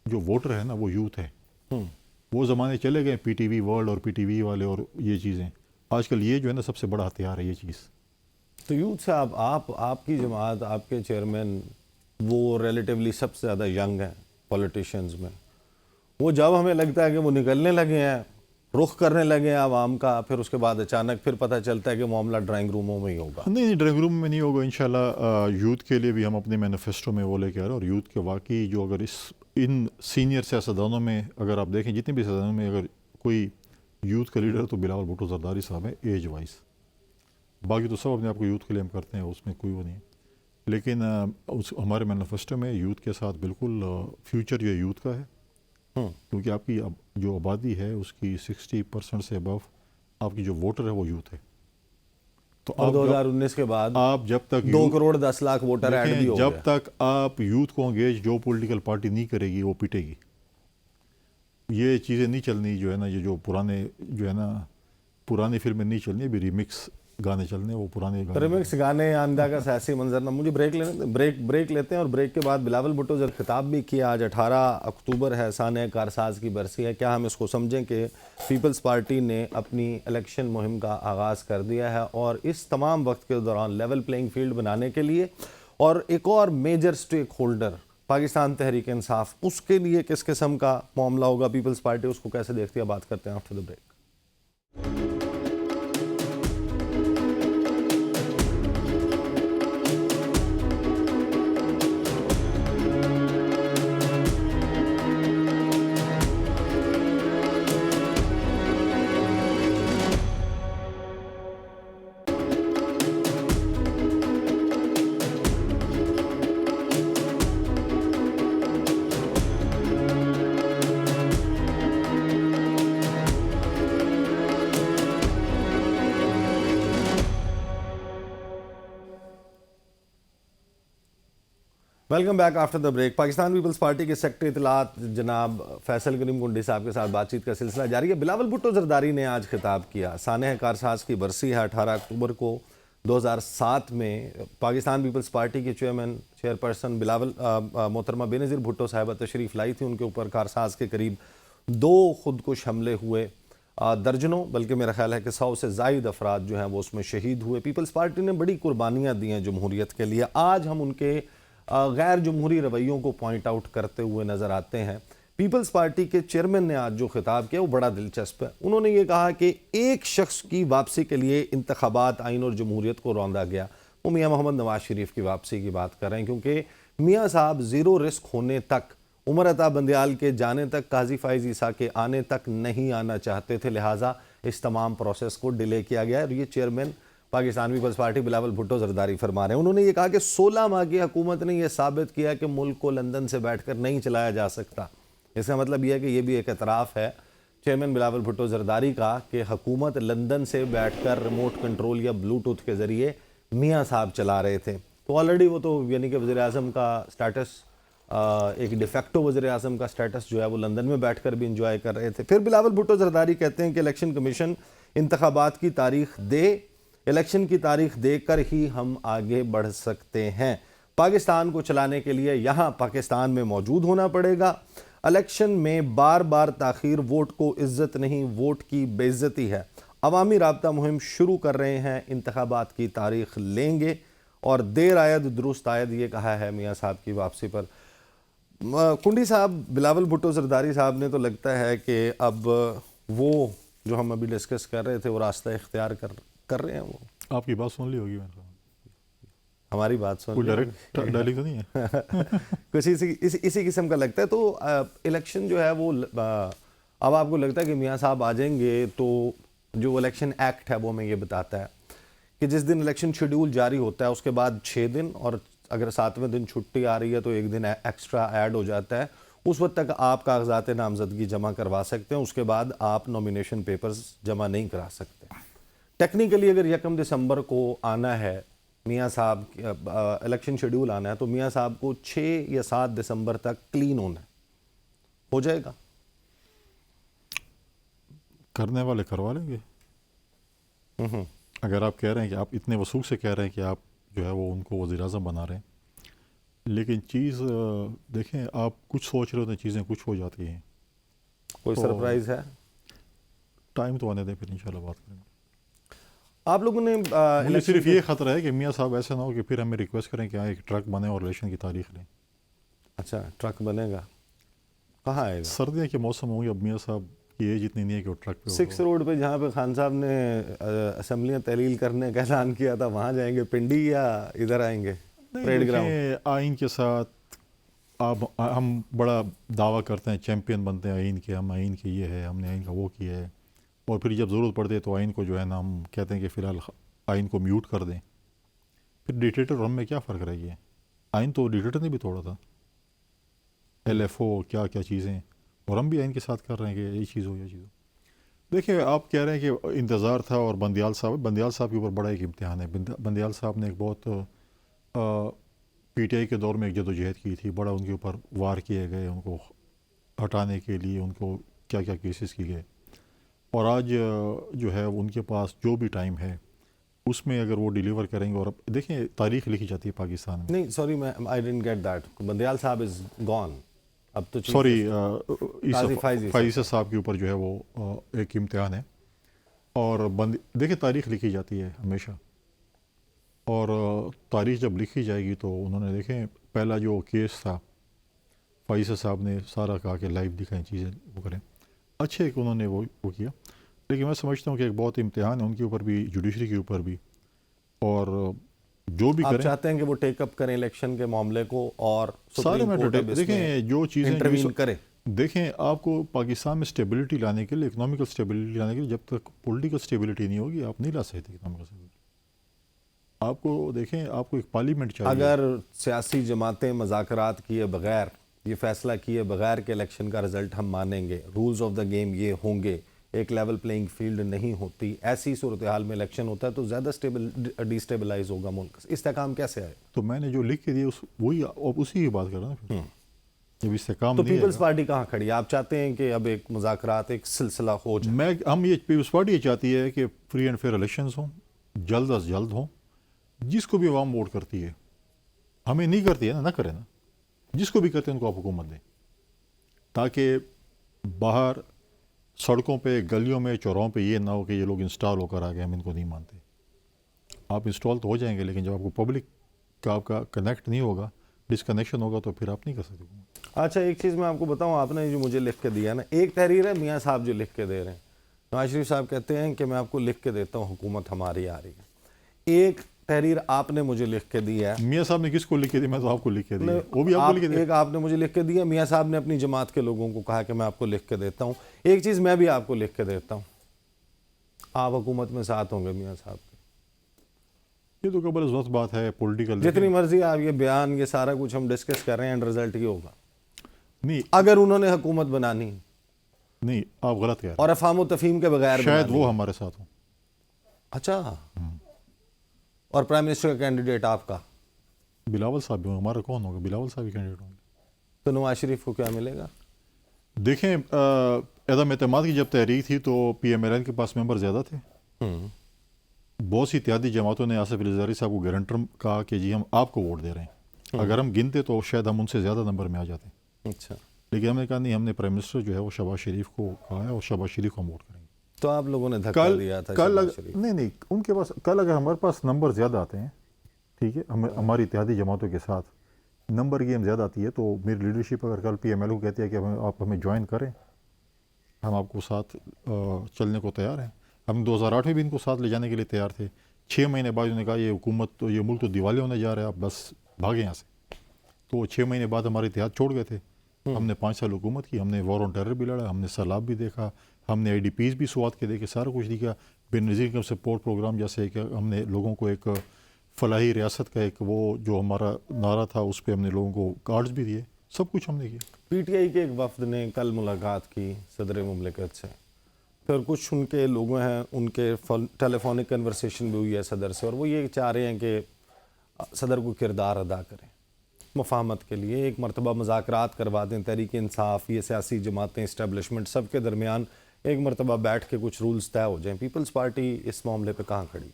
جو ووٹر ہے نا وہ یوتھ ہے. وہ زمانے چلے گئے، پی ٹی وی ورلڈ اور پی ٹی وی والے اور یہ چیزیں. آج کل یہ جو ہے نا سب سے بڑا ہتھیار ہے یہ چیز. تو یوتھ سے آپ کی جماعت، آپ کے چیئرمین وہ ریلیٹیولی سب سے زیادہ ینگ ہیں پولیٹیشینز میں. وہ جب ہمیں لگتا ہے کہ وہ نکلنے لگے ہیں رخ کرنے لگے ہیں عوام کا، پھر اس کے بعد اچانک پھر پتہ چلتا ہے کہ معاملہ ڈرائنگ روموں میں ہی ہوگا؟ نہیں، ڈرائنگ روم میں نہیں ہوگا انشاءاللہ. یوتھ کے لیے بھی ہم اپنے مینیفیسٹو میں وہ لے کے آ رہے ہیں، اور یوتھ کے واقعی جو اگر ان سینئر سیاستدانوں میں اگر آپ دیکھیں جتنے بھی سیاستدانوں میں اگر کوئی یوتھ کا لیڈر تو بلاول بھٹو زرداری صاحب ہے ایج وائز. باقی تو سب اپنے آپ کو یوتھ کے لیے ہم کرتے ہیں، اس میں کوئی وہ نہیں ہے. لیکن ہمارے مینیفیسٹو میں یوتھ کے ساتھ بالکل فیوچر جو یوتھ کا ہے، کیونکہ آپ کی جو آبادی ہے اس کی 60% سے ابو آپ کی جو ووٹر ہے وہ یوتھ ہے. تو اور 2019 کے بعد آپ جب تک 2 کروڑ 10 لاکھ ووٹر ایڈ بھی ہو جب گئے. تک آپ یوتھ کو انگیج جو پولیٹیکل پارٹی نہیں کرے گی وہ پیٹے گی. یہ چیزیں نہیں چلنی جو ہے نا، یہ جو پرانے جو ہے نا پرانی فلمیں نہیں چلنی، ابھی ریمکس گانے چلنے، وہ پرانے گانے. ریمکس گانے، آندہ کا سیاسی منظر نہ. مجھے بریک لیتے ہیں، اور بریک کے بعد بلاول بھٹو نے خطاب بھی کیا. آج 18 اکتوبر ہے، سانحہ کارساز کی برسی ہے. کیا ہم اس کو سمجھیں کہ پیپلز پارٹی نے اپنی الیکشن مہم کا آغاز کر دیا ہے، اور اس تمام وقت کے دوران لیول پلینگ فیلڈ بنانے کے لیے، اور ایک اور میجر سٹیک ہولڈر پاکستان تحریک انصاف، اس کے لیے کس قسم کا معاملہ ہوگا؟ پیپلز پارٹی اس کو کیسے دیکھتی ہے؟ بات کرتے ہیں after the break. Welcome back after the break. Pakistan Peoples Party کے سیکرٹری اطلاعات جناب فیصل کریم کنڈی صاحب کے ساتھ بات چیت کا سلسلہ جاری ہے. بلاول بھٹو زرداری نے آج خطاب کیا. سانحہ کارساز کی برسی ہے 18 اکتوبر کو. 2007 میں پاکستان پیپلز پارٹی کے چیئرپرسن بلاول محترمہ بے نظیر بھٹو صاحبہ تشریف لائی تھی. ان کے اوپر کارساز کے قریب 2 خودکش حملے ہوئے. درجنوں بلکہ میرا خیال ہے کہ 100 سے زائد افراد جو ہیں وہ اس میں شہید ہوئے. پیپلز پارٹی نے بڑی قربانیاں دی ہیں جمہوریت کے لیے. آج ہم ان کے غیر جمہوری رویوں کو پوائنٹ آؤٹ کرتے ہوئے نظر آتے ہیں. پیپلز پارٹی کے چیئرمین نے آج جو خطاب کیا وہ بڑا دلچسپ ہے. انہوں نے یہ کہا کہ ایک شخص کی واپسی کے لیے انتخابات، آئین اور جمہوریت کو روندا گیا. وہ میاں محمد نواز شریف کی واپسی کی بات کر رہے ہیں، کیونکہ میاں صاحب زیرو رسک ہونے تک، عمر عطا بندیال کے جانے تک، قاضی فائز عیسیٰ کے آنے تک نہیں آنا چاہتے تھے. لہٰذا اس تمام پروسیس کو ڈیلے کیا گیا ہے. اور یہ chairman Pakistan Peoples Party Bilawal Bhutto Zardari فرما رہے ہیں. انہوں نے یہ کہا کہ 16 ماہ کی حکومت نے یہ ثابت کیا کہ ملک کو لندن سے بیٹھ کر نہیں چلایا جا سکتا. اس کا مطلب یہ ہے کہ یہ بھی ایک اعتراف ہے چیئرمین بلاول بھٹو زرداری کا کہ حکومت لندن سے بیٹھ کر ریموٹ کنٹرول یا بلوٹوتھ کے ذریعے میاں صاحب چلا رہے تھے. تو آلریڈی وہ تو یعنی کہ وزیر اعظم کا سٹیٹس، ایک ڈیفیکٹو وزیر اعظم کا سٹیٹس جو ہے وہ لندن میں بیٹھ کر بھی انجوائے کر رہے تھے. پھر بلاول بھٹو زرداری کہتے ہیں کہ الیکشن کمیشن انتخابات کی تاریخ دے، الیکشن کی تاریخ دے کر ہی ہم آگے بڑھ سکتے ہیں. پاکستان کو چلانے کے لیے یہاں پاکستان میں موجود ہونا پڑے گا. الیکشن میں بار بار تاخیر ووٹ کو عزت نہیں، ووٹ کی بے عزتی ہے. عوامی رابطہ مہم شروع کر رہے ہیں، انتخابات کی تاریخ لیں گے. اور دیر آید درست آید، یہ کہا ہے میاں صاحب کی واپسی پر. کنڈی صاحب، بلاول بھٹو زرداری صاحب نے تو لگتا ہے کہ اب وہ جو ہم ابھی ڈسکس کر رہے تھے وہ راستہ اختیار کر رہے ہیں. وہ آپ کی بات سن لی ہوگی، میں ہماری بات سن کوئی ڈائریکٹ ڈائلیگ تو نہیں ہے کچھ اسی قسم کا لگتا ہے. تو الیکشن جو ہے وہ اب آپ کو لگتا ہے کہ میاں صاحب آ جائیں گے تو جو الیکشن ایکٹ ہے وہ ہمیں یہ بتاتا ہے کہ جس دن الیکشن شیڈیول جاری ہوتا ہے اس کے بعد 6 دن، اور اگر 7ویں دن چھٹی آ رہی ہے تو 1 دن ایکسٹرا ایڈ ہو جاتا ہے. اس وقت تک آپ کاغذات نامزدگی جمع کروا سکتے ہیں. اس کے بعد آپ نومینیشن پیپرز جمع نہیں کرا سکتے. ٹیکنیکلی اگر 1 دسمبر کو آنا ہے میاں صاحب، الیکشن شیڈیول آنا ہے، تو میاں صاحب کو 6 یا 7 دسمبر تک کلین ہونا ہے. ہو جائے گا؟ کرنے والے کروا لیں گے. اگر آپ کہہ رہے ہیں کہ آپ اتنے وثوق سے کہہ رہے ہیں کہ آپ جو ہے وہ ان کو وزیر اعظم بنا رہے ہیں، لیکن چیز دیکھیں، آپ کچھ سوچ رہے ہوتے ہیں، چیزیں کچھ ہو جاتی ہیں. کوئی سرپرائز ہے؟ ٹائم تو آنے دیں، پھر انشاءاللہ بات کریں گے. آپ لوگوں نے مجھے صرف یہ خطرہ ہے کہ میاں صاحب ایسا نہ ہو کہ پھر ہمیں ریکویسٹ کریں کہ ایک ٹرک بنے اور الیکشن کی تاریخ لیں. اچھا، ٹرک بنے گا؟ کہاں آئے گا؟ سردیوں کے موسم ہوں گے، اب میاں صاحب کی ایج اتنی نہیں ہے کہ وہ ٹرک پہ ہو. 6 روڈ پہ جہاں پہ خان صاحب نے اسمبلیاں تحلیل کرنے کا اعلان کیا تھا وہاں جائیں گے پنڈی یا ادھر آئیں گے پریڈ گراؤنڈ؟ دیکھیں آئین کے ساتھ ہم بڑا دعویٰ کرتے ہیں، چیمپئن بنتے ہیں آئین کے، ہم آئین کے یہ ہے، ہم نے آئین کا وہ کیا ہے، اور پھر جب ضرورت پڑتی ہے تو آئین کو جو ہے نا ہم کہتے ہیں کہ فی الحال آئین کو میوٹ کر دیں. پھر ڈکٹیٹر اور ہم میں کیا فرق رہ گیا؟ آئین تو ڈکٹیٹر نے بھی توڑا تھا، LFO کیا کیا چیزیں، اور ہم بھی آئین کے ساتھ کر رہے ہیں کہ یہ چیز ہو یہ چیز ہو. دیکھیں آپ کہہ رہے ہیں کہ انتظار تھا، اور بندیال صاحب کے اوپر بڑا ایک امتحان ہے. بندیال صاحب نے ایک بہت PTI کے دور میں ایک جدوجہد کی تھی، بڑا ان کے اوپر وار کیے گئے، ان کو ہٹانے کے لیے ان کو کیا کیا کیسز کی گئے، اور آج جو ہے ان کے پاس جو بھی ٹائم ہے اس میں اگر وہ ڈیلیور کریں گے. اور اب دیکھیں تاریخ لکھی جاتی ہے پاکستان میں. نہیں سوری میں I didn't get that. Bandial صاحب از گون اب تو. سوری قاضی فائزی فائزی صاحب کے اوپر جو ہے وہ ایک امتحان ہے. اور دیکھیں تاریخ لکھی جاتی ہے ہمیشہ، اور تاریخ جب لکھی جائے گی تو انہوں نے دیکھیں پہلا جو کیس تھا فائزی صاحب نے سارا کہا کہ لائیو دکھائیں چیزیں وہ کریں، اچھے کہ انہوں نے وہ کیا. لیکن میں سمجھتا ہوں کہ ایک بہت امتحان ہے ان کے اوپر بھی، جوڈیشری کے اوپر بھی، اور جو بھی آپ کریں چاہتے ہیں کہ وہ ٹیک اپ کریں الیکشن کے معاملے کو اور سارے میٹر دیکھیں جو چیزیں انٹروین کریں. دیکھیں آپ کو پاکستان میں سٹیبلٹی لانے کے لیے، اکنامیکل سٹیبلٹی لانے کے لیے، جب تک پولیٹیکل سٹیبلٹی نہیں ہوگی آپ نہیں لا سکتے اکنامیکل سٹیبلٹی. آپ کو دیکھیں آپ کو ایک پارلیمنٹ چاہیے. اگر سیاسی جماعتیں مذاکرات کیے بغیر یہ فیصلہ کیے بغیر کہ الیکشن کا رزلٹ ہم مانیں گے، رولز آف دا گیم یہ ہوں گے، ایک لیول پلینگ فیلڈ نہیں ہوتی، ایسی صورتحال میں الیکشن ہوتا ہے تو زیادہ ڈیسٹیبلائز ہوگا ملک. استحکام کیسے آئے؟ تو میں نے جو لکھ کے دیا وہی اسی کی بات کر رہا ہوں. جب استحکام تو نہیں پیپلز پارٹی کہاں کھڑی ہے؟ آپ چاہتے ہیں کہ اب ایک مذاکرات ایک سلسلہ ہو جائے؟ ہم یہ پیپلز پارٹی یہ چاہتی ہے کہ فری اینڈ فیئر الیکشنز ہوں، جلد از جلد ہوں. جس کو بھی عوام ووٹ کرتی ہے، ہمیں نہیں کرتی ہے نا، نہ کرے نا، جس کو بھی کرتے ہیں ان کو آپ حکومت دیں، تاکہ باہر سڑکوں پہ، گلیوں میں، چوراہوں پہ یہ نہ ہو کہ یہ لوگ انسٹال ہو کر آ گئے ہم ان کو نہیں مانتے. آپ انسٹال تو ہو جائیں گے لیکن جب آپ کو پبلک کا آپ کا کنیکٹ نہیں ہوگا، ڈسکنیکشن ہوگا، تو پھر آپ نہیں کر سکتے. اچھا ایک چیز میں آپ کو بتاؤں، آپ نے جو مجھے لکھ کے دیا نا، ایک تحریر ہے میاں صاحب جو لکھ کے دے رہے ہیں، نواز شریف صاحب کہتے ہیں کہ میں آپ کو لکھ کے دیتا ہوں حکومت ہماری آ رہی ہے. ایک تحریر آپ نے مجھے لکھ کے دی ہے. میاں صاحب نے کس کو لکھ کے دی؟ میں تو آپ کو لکھ کے دیا. وہ بھی آپ کو لکھ کے دیا. ایک آپ نے مجھے لکھ کے دیا، میاں صاحب نے اپنی جماعت کے لوگوں کو کہا کہ میں آپ کو لکھ کے دیتا ہوں. ایک چیز میں بھی آپ کو لکھ کے دیتا ہوں، آپ حکومت میں ساتھ ہوں گے میاں صاحب کے. یہ تو قبل از وقت بات ہے پولیٹیکل. جتنی مرضی آپ یہ بیان یہ سارا کچھ ہم ڈسکس کر رہے ہیں، اینڈ رزلٹ یہ ہوگا نہیں، اگر انہوں نے حکومت بنانی نہیں آپ غلط کہہ رہے اور افہام و تفہیم کے بغیر ہیں. شاید بنانی. وہ ہمارے ساتھ ہوں. اچھا، اور پرائم منسٹر کا کینڈیڈیٹ آپ کا بلاول صاحب بھی ہوں. ہمارا کون ہوگا؟ بلاول صاحب ہی کینڈیڈیٹ ہوں گے. تو نواز شریف کو کیا ملے گا؟ دیکھیں عدم اعتماد کی جب تحریک تھی تو PMLN کے پاس ممبر زیادہ تھے. بہت سی اتحادی جماعتوں نے آصف علی زرداری صاحب کو گارنٹر کہا کہ جی ہم آپ کو ووٹ دے رہے ہیں. اگر ہم گنتے تو شاید ہم ان سے زیادہ نمبر میں آ جاتے. اچھا، لیکن ہم نے کہا نہیں، ہم نے پرائم منسٹر جو ہے وہ شہباز شریف کو کہا ہے اور شہباز شریف کو ہم ووٹ کریں گے. تو آپ لوگوں نے دھکا دیا تھا شہباز شریف. نہیں ان کے پاس کل اگر ہمارے پاس نمبر زیادہ آتے ہیں، ٹھیک ہے، ہماری اتحادی جماعتوں کے ساتھ نمبر گیم زیادہ آتی ہے، تو میری لیڈرشپ اگر کل PML کو کہتی ہے کہ آپ ہمیں جوائن کریں، ہم آپ کو ساتھ چلنے کو تیار ہیں. ہم 2008 میں بھی ان کو ساتھ لے جانے کے لیے تیار تھے. 6 مہینے بعد انہوں نے کہا یہ حکومت تو، یہ ملک تو دیوالیہ ہونے جا رہا ہے، آپ بس بھاگیں یہاں سے. تو 6 مہینے بعد ہمارے اتحاد چھوڑ گئے تھے. ہم نے 5 سال حکومت کی، ہم نے وار آن ٹیرر بھی لڑا، ہم نے سیلاب بھی دیکھا، ہم نے IDPs بھی سوات کے دیکھے، سارا کچھ دیکھا. بے نظیر انکم سپورٹ پروگرام جیسے کہ ہم نے لوگوں کو ایک فلاحی ریاست کا ایک وہ جو ہمارا نعرہ تھا اس پہ ہم نے لوگوں کو کارڈز بھی دیے. سب کچھ ہم نے کیا. PTI کے ایک وفد نے کل ملاقات کی صدر مملکت سے، پھر کچھ ان کے لوگ ہیں ان کے ٹیلی فونک کنورسیشن بھی ہوئی ہے صدر سے، اور وہ یہ چاہ رہے ہیں کہ صدر کو کردار ادا کریں مفاہمت کے لیے، ایک مرتبہ مذاکرات کروا دیں. تحریک انصاف، یہ سیاسی جماعتیں، اسٹیبلشمنٹ، سب کے درمیان ایک مرتبہ بیٹھ کے کچھ رولز طے ہو جائیں. پیپلز پارٹی اس معاملے پہ کہاں کھڑی؟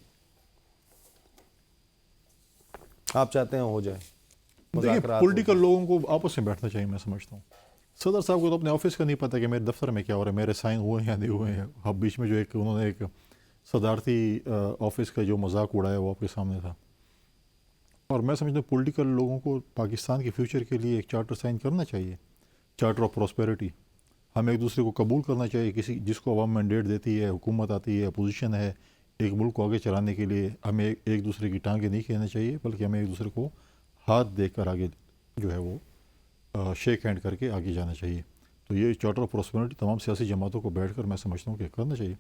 آپ چاہتے ہیں ہو جائے مذاکرات؟ پولیٹیکل لوگوں کو آپس میں بیٹھنا چاہیے. میں سمجھتا ہوں صدر صاحب کو تو اپنے آفس کا نہیں پتہ کہ میرے دفتر میں کیا ہو رہا ہے، میرے سائن ہوئے ہیں یا نہیں ہوئے ہیں. اب بیچ میں جو ایک انہوں نے ایک صدارتی آفس کا جو مذاق اڑایا وہ آپ کے سامنے تھا. اور میں سمجھتا ہوں پولیٹیکل لوگوں کو پاکستان کے فیوچر کے لیے ایک چارٹر سائن کرنا چاہیے، چارٹر آف پراسپیرٹی. ہمیں ایک دوسرے کو قبول کرنا چاہیے. کسی جس کو عوام مینڈیٹ دیتی ہے, حکومت آتی ہے, اپوزیشن ہے, ایک ملک کو آگے چلانے کے لیے ہمیں ایک دوسرے کی ٹانگیں نہیں کھینچنا چاہیے, بلکہ ہمیں ایک دوسرے کو ہاتھ دے کر آگے جو ہے وہ شیک ہینڈ کر کے آگے جانا چاہیے. تو یہ چارٹر آف پراسپیرٹی تمام سیاسی جماعتوں کو بیٹھ کر میں سمجھتا ہوں کہ کرنا چاہیے.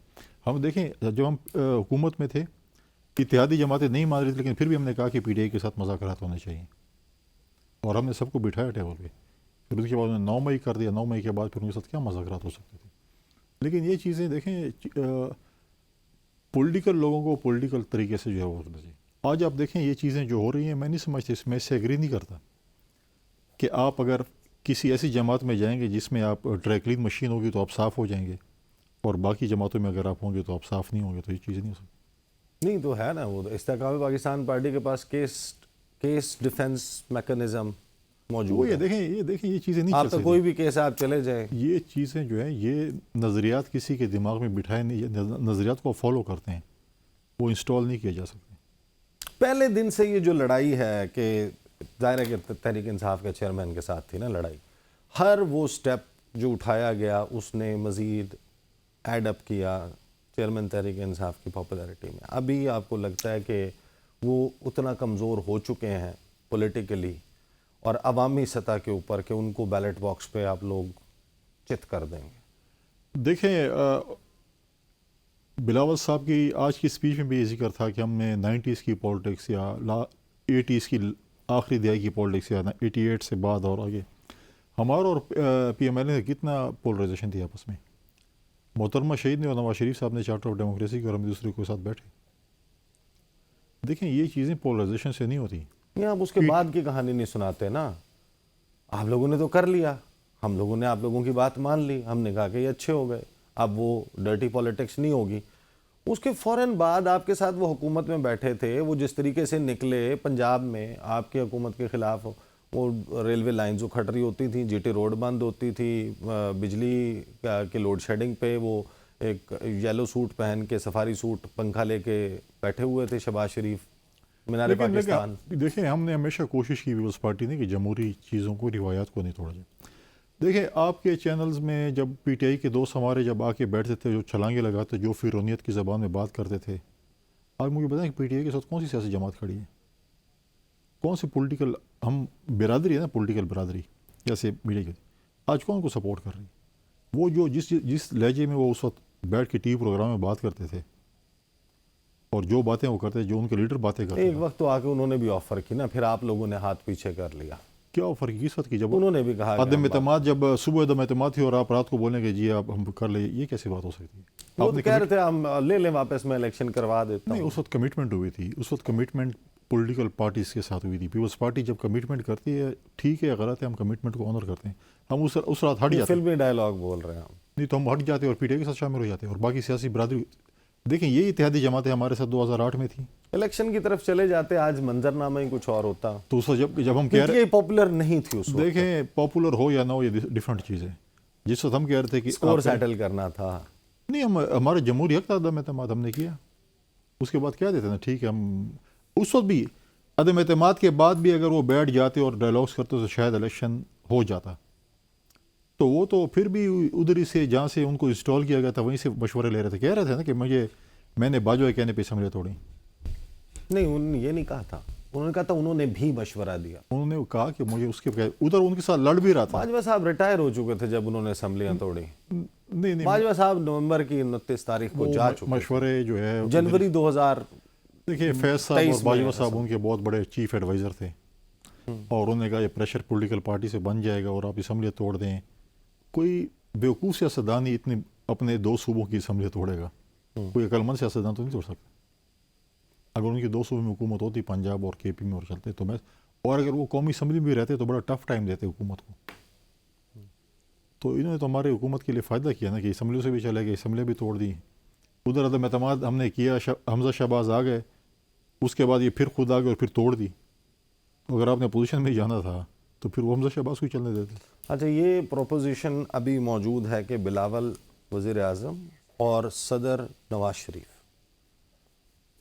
ہم دیکھیں جب ہم حکومت میں تھے, اتحادی جماعتیں نہیں مان رہی تھیں, لیکن پھر بھی ہم نے کہا کہ پی ٹی آئی کے ساتھ مذاکرات ہونے چاہیے, اور ہم نے سب کو بٹھایا ٹیبل پہ. پھر اس کے بعد انہوں نے 9 مئی کر دیا. 9 مئی کے بعد پھر ان کے ساتھ کیا مذاکرات ہو سکتے تھے. لیکن یہ چیزیں دیکھیں پولیٹیکل لوگوں کو پولیٹیکل طریقے سے جو ہے وہ کرنا چاہیے. آج آپ دیکھیں یہ چیزیں جو ہو رہی ہیں, میں نہیں سمجھتا, اس میں سے ایگری نہیں کرتا کہ آپ اگر کسی ایسی جماعت میں جائیں گے جس میں آپ ڈرائی کلین مشین ہوگی تو آپ صاف ہو جائیں گے, اور باقی جماعتوں میں اگر آپ ہوں گے تو آپ صاف نہیں ہوں گے. تو یہ چیزیں نہیں ہو سکتی. نہیں تو ہے نا, وہ استحکام پاکستان پارٹی کے پاس کیس ڈیفنس میکنزم موجود وہ ہے. یہ دیکھیں یہ چیزیں نہیں آپ چل تو سکتی. کوئی بھی کیس آپ چلے جائیں. یہ چیزیں جو ہیں یہ نظریات کسی کے دماغ میں بٹھائے نہیں, نظریات کو فالو کرتے ہیں, وہ انسٹال نہیں کیے جا سکتے. پہلے دن سے یہ جو لڑائی ہے کہ ظاہر ہے کہ تحریک انصاف کے چیئرمین کے ساتھ تھی نا لڑائی, ہر وہ سٹیپ جو اٹھایا گیا اس نے مزید ایڈ اپ کیا چیئرمین تحریک انصاف کی پاپولیرٹی میں. ابھی آپ کو لگتا ہے کہ وہ اتنا کمزور ہو چکے ہیں پولیٹیکلی اور عوامی سطح کے اوپر کہ ان کو بیلٹ باکس پہ آپ لوگ چت کر دیں گے؟ دیکھیں بلاول صاحب کی آج کی اسپیچ میں بھی یہ ذکر تھا کہ ہم نے 90s کی پالیٹکس یا 80s کی آخری دہائی کی پالیٹکس یا 88 سے بعد اور آگے ہمارا اور پی ایم ایل اے کتنا پولرائزیشن تھی آپس میں. محترمہ شہید نے اور نواز شریف صاحب نے چارٹر آف ڈیموکریسی کی اور ہم دوسرے کے ساتھ بیٹھے. دیکھیں یہ چیزیں پولرائزیشن سے نہیں ہوتی. نہیں, آپ اس کے بعد کی کہانی نہیں سناتے نا. آپ لوگوں نے تو کر لیا, ہم لوگوں نے آپ لوگوں کی بات مان لی, ہم نے کہا کہ یہ اچھے ہو گئے, اب وہ ڈرٹی پالیٹکس نہیں ہوگی. اس کے فوراً بعد آپ کے ساتھ وہ حکومت میں بیٹھے تھے, وہ جس طریقے سے نکلے پنجاب میں آپ کی حکومت کے خلاف, وہ ریلوے لائنز اکھٹ رہی ہوتی تھیں, جی ٹی روڈ بند ہوتی تھی, بجلی کے لوڈ شیڈنگ پہ وہ ایک یلو سوٹ پہن کے سفاری سوٹ پنکھا لے کے بیٹھے ہوئے تھے شہباز شریف مینار پاکستان. دیکھیں ہم نے ہمیشہ کوشش کی پیپلز پارٹی نے کہ جمہوری چیزوں کو روایات کو نہیں توڑا جائے. دیکھیں آپ کے چینلز میں جب پی ٹی آئی کے دوست ہمارے جب آ کے بیٹھتے تھے, جو چھلانگیں لگاتے, جو فرونیت کی زبان میں بات کرتے تھے, آج مجھے بتائیں کہ پی ٹی آئی کے ساتھ کون سی سیاسی جماعت کھڑی ہے, کون سی پولیٹیکل ہم برادری ہے نا, پولیٹیکل برادری جیسے میڈیا کی, آج کون کو سپورٹ کر رہی ہے. وہ جو جس لہجے میں وہ اس وقت بیٹھ کے ٹی وی پروگرام میں بات کرتے تھے اور جو باتیں وہ کرتے, جو ان کے لیڈر باتیں کرتے, ایک وقت تو آ کے انہوں نے بھی آفر کی نا, پھر آپ لوگوں نے ہاتھ پیچھے کر لیا. کیا آفر کی کس وقت کی؟ جب انہوں نے بھی کہا عدم اعتماد, جب صبح عدم اعتماد تھی اور آپ رات کو بولیں کہ جی آپ ہم کر لیں, یہ کیسی بات ہو سکتی ہے؟ وہ تو کہہ رہے تھے ہم لے لیں واپس, میں الیکشن کروا دیتا نہیں, ہوں. اس وقت کمٹمنٹ ہوئی تھی, اس وقت کمٹمنٹ پولیٹیکل پارٹیز کے ساتھ ہوئی تھی. پیپلز پارٹی جب کمٹمنٹ کرتی ہے, ٹھیک ہے یا غلط ہے, ہم کمٹمنٹ کو آنر کرتے ہیں. ہم اس رات ہٹ جاتے ہیں, فلمی ڈائلاگ بول رہے ہیں ہم. نہیں تو ہم ہٹ جاتے اور پی ٹی آئی کے ساتھ شامل ہو جاتے ہیں, اور باقی سیاسی برادری. دیکھیں یہ اتحادی جماعتیں ہمارے ساتھ 2008 میں تھیں, الیکشن کی طرف چلے جاتے, آج منظرنامہ ہی کچھ اور ہوتا. تو اس وقت جب ہم کہہ رہے یہ پاپولر نہیں تھی اس وقت. دیکھیں پاپولر ہو یا نہ ہو, یہ ڈفرینٹ چیز ہے. جس وقت ہم کہہ رہے تھے کہ اسکور سیٹل کرنا تھا, نہیں, ہمارے جمہوری حق تھا عدم اعتماد, ہم نے کیا. اس کے بعد کیا دیتے نا, ٹھیک ہے ہم اس وقت بھی عدم اعتماد کے بعد بھی اگر وہ بیٹھ جاتے اور ڈائلاگس کرتے تو شاید الیکشن ہو جاتا. تو وہ تو پھر بھی ادھر ہی سے جہاں سے ان کو انسٹال کیا گیا تھا وہیں سے مشورے لے رہے تھے, کہہ رہے تھے نا کہ میں نے باجوہ کے کہنے پہ اسمبلی توڑی. نہیں, انہوں نے یہ نہیں کہا تھا, انہوں نے کہا تھا انہوں نے بھی مشورہ دیا. انہوں نے کہا کہ مجھے اس کے ادھر ان کے ساتھ لڑ بھی رہا تھا. باجوہ صاحب ریٹائر ہو چکے تھے جب انہوں نے اسمبلیاں توڑی. نہیں, باجوہ صاحب نومبر کی 29 تاریخ کو جا چکے, مشورے جو ہے جنوری 2000. دیکھیے فیض صاحب اور باجوہ صاحب ان کے بہت بڑے چیف ایڈوائزر تھے, اور انہوں نے کہا یہ پریشر پولیٹیکل پارٹی سے بن جائے گا اور آپ اسمبلی توڑ دیں. کوئی بیوقوف سیاستدان ہی اتنے اپنے 2 صوبوں کی اسمبلی توڑے گا, کوئی عقل مند سیاستدان تو نہیں توڑ سکتا. اگر ان کی 2 صوبوں میں حکومت ہوتی, پنجاب اور کے پی میں, اور چلتے تو اور اگر وہ قومی اسمبلی میں بھی رہتے تو بڑا ٹف ٹائم دیتے حکومت کو. تو انہوں نے تو ہمارے حکومت کے لیے فائدہ کیا نا, کہ اسمبلیوں سے بھی چلے گئے, اسمبلیاں بھی توڑ دی. ادھر عدم اعتماد ہم نے کیا, حمزہ شہباز آ گئے, اس کے بعد یہ پھر خود آ گئے اور پھر توڑ دی. اگر آپ نے پوزیشن میں جانا تھا تو پھر وہ حمزہ شہباز کو ہی چلنے دیتے. اچھا, یہ پروپوزیشن ابھی موجود ہے کہ بلاول وزیر اعظم اور صدر نواز شریف.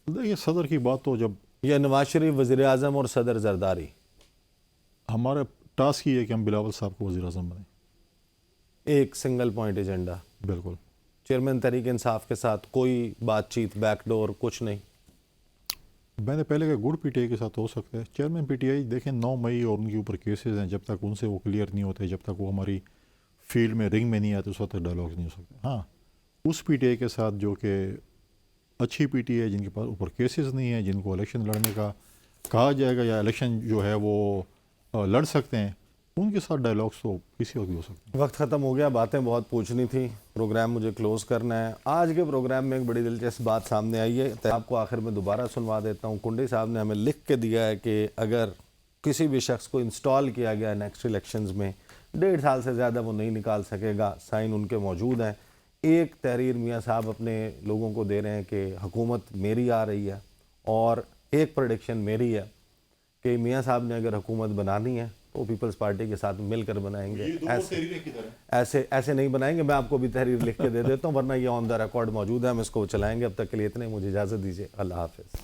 دیکھیے صدر کی بات تو جب یہ نواز شریف وزیر اعظم اور صدر زرداری, ہمارا ٹاسک یہ ہے کہ ہم بلاول صاحب کو وزیر اعظم بنائیں. ایک سنگل پوائنٹ ایجنڈا. بالکل. چیئرمین تحریک انصاف کے ساتھ کوئی بات چیت بیک ڈور کچھ نہیں؟ میں نے پہلے کہا گڑ پی ٹی آئی کے ساتھ ہو سکتا ہے. چیئرمین پی ٹی آئی دیکھیں 9 مئی اور ان کے اوپر کیسز ہیں, جب تک ان سے وہ کلیئر نہیں ہوتے, جب تک وہ ہماری فیلڈ میں رنگ میں نہیں آتے, اس وقت تک ڈائلاگز نہیں ہو سکتے. ہاں اس پی ٹی آئی کے ساتھ جو کہ اچھی پی ٹی آئی جن کے پاس اوپر کیسز نہیں ہیں, جن کو الیکشن لڑنے کا کہا جائے گا یا الیکشن جو ہے وہ لڑ سکتے ہیں, ان کے ساتھ ڈائلاگس تو کسی وقت بھی ہو سکتے ہیں. وقت ختم ہو گیا, باتیں بہت پوچھنی تھی, پروگرام مجھے کلوز کرنا ہے. آج کے پروگرام میں ایک بڑی دلچسپ بات سامنے آئی ہے, آپ کو آخر میں دوبارہ سنوا دیتا ہوں. کنڈی صاحب نے ہمیں لکھ کے دیا ہے کہ اگر کسی بھی شخص کو انسٹال کیا گیا نیکسٹ الیکشنز میں 1.5 سال سے زیادہ وہ نہیں نکال سکے گا. سائن ان کے موجود ہیں. ایک تحریر میاں صاحب اپنے لوگوں کو دے رہے ہیں کہ حکومت میری آ رہی ہے, اور ایک پریڈکشن میری ہے کہ میاں صاحب نے اگر حکومت بنانی ہے تو پیپلز پارٹی کے ساتھ مل کر بنائیں گے. ایسے نہیں بنائیں گے. میں آپ کو بھی تحریر لکھ کے دے دیتا ہوں, ورنہ یہ آن دا ریکارڈ موجود ہے, ہم اس کو چلائیں گے. اب تک کے لیے اتنے, مجھے اجازت دیجیے. اللہ حافظ.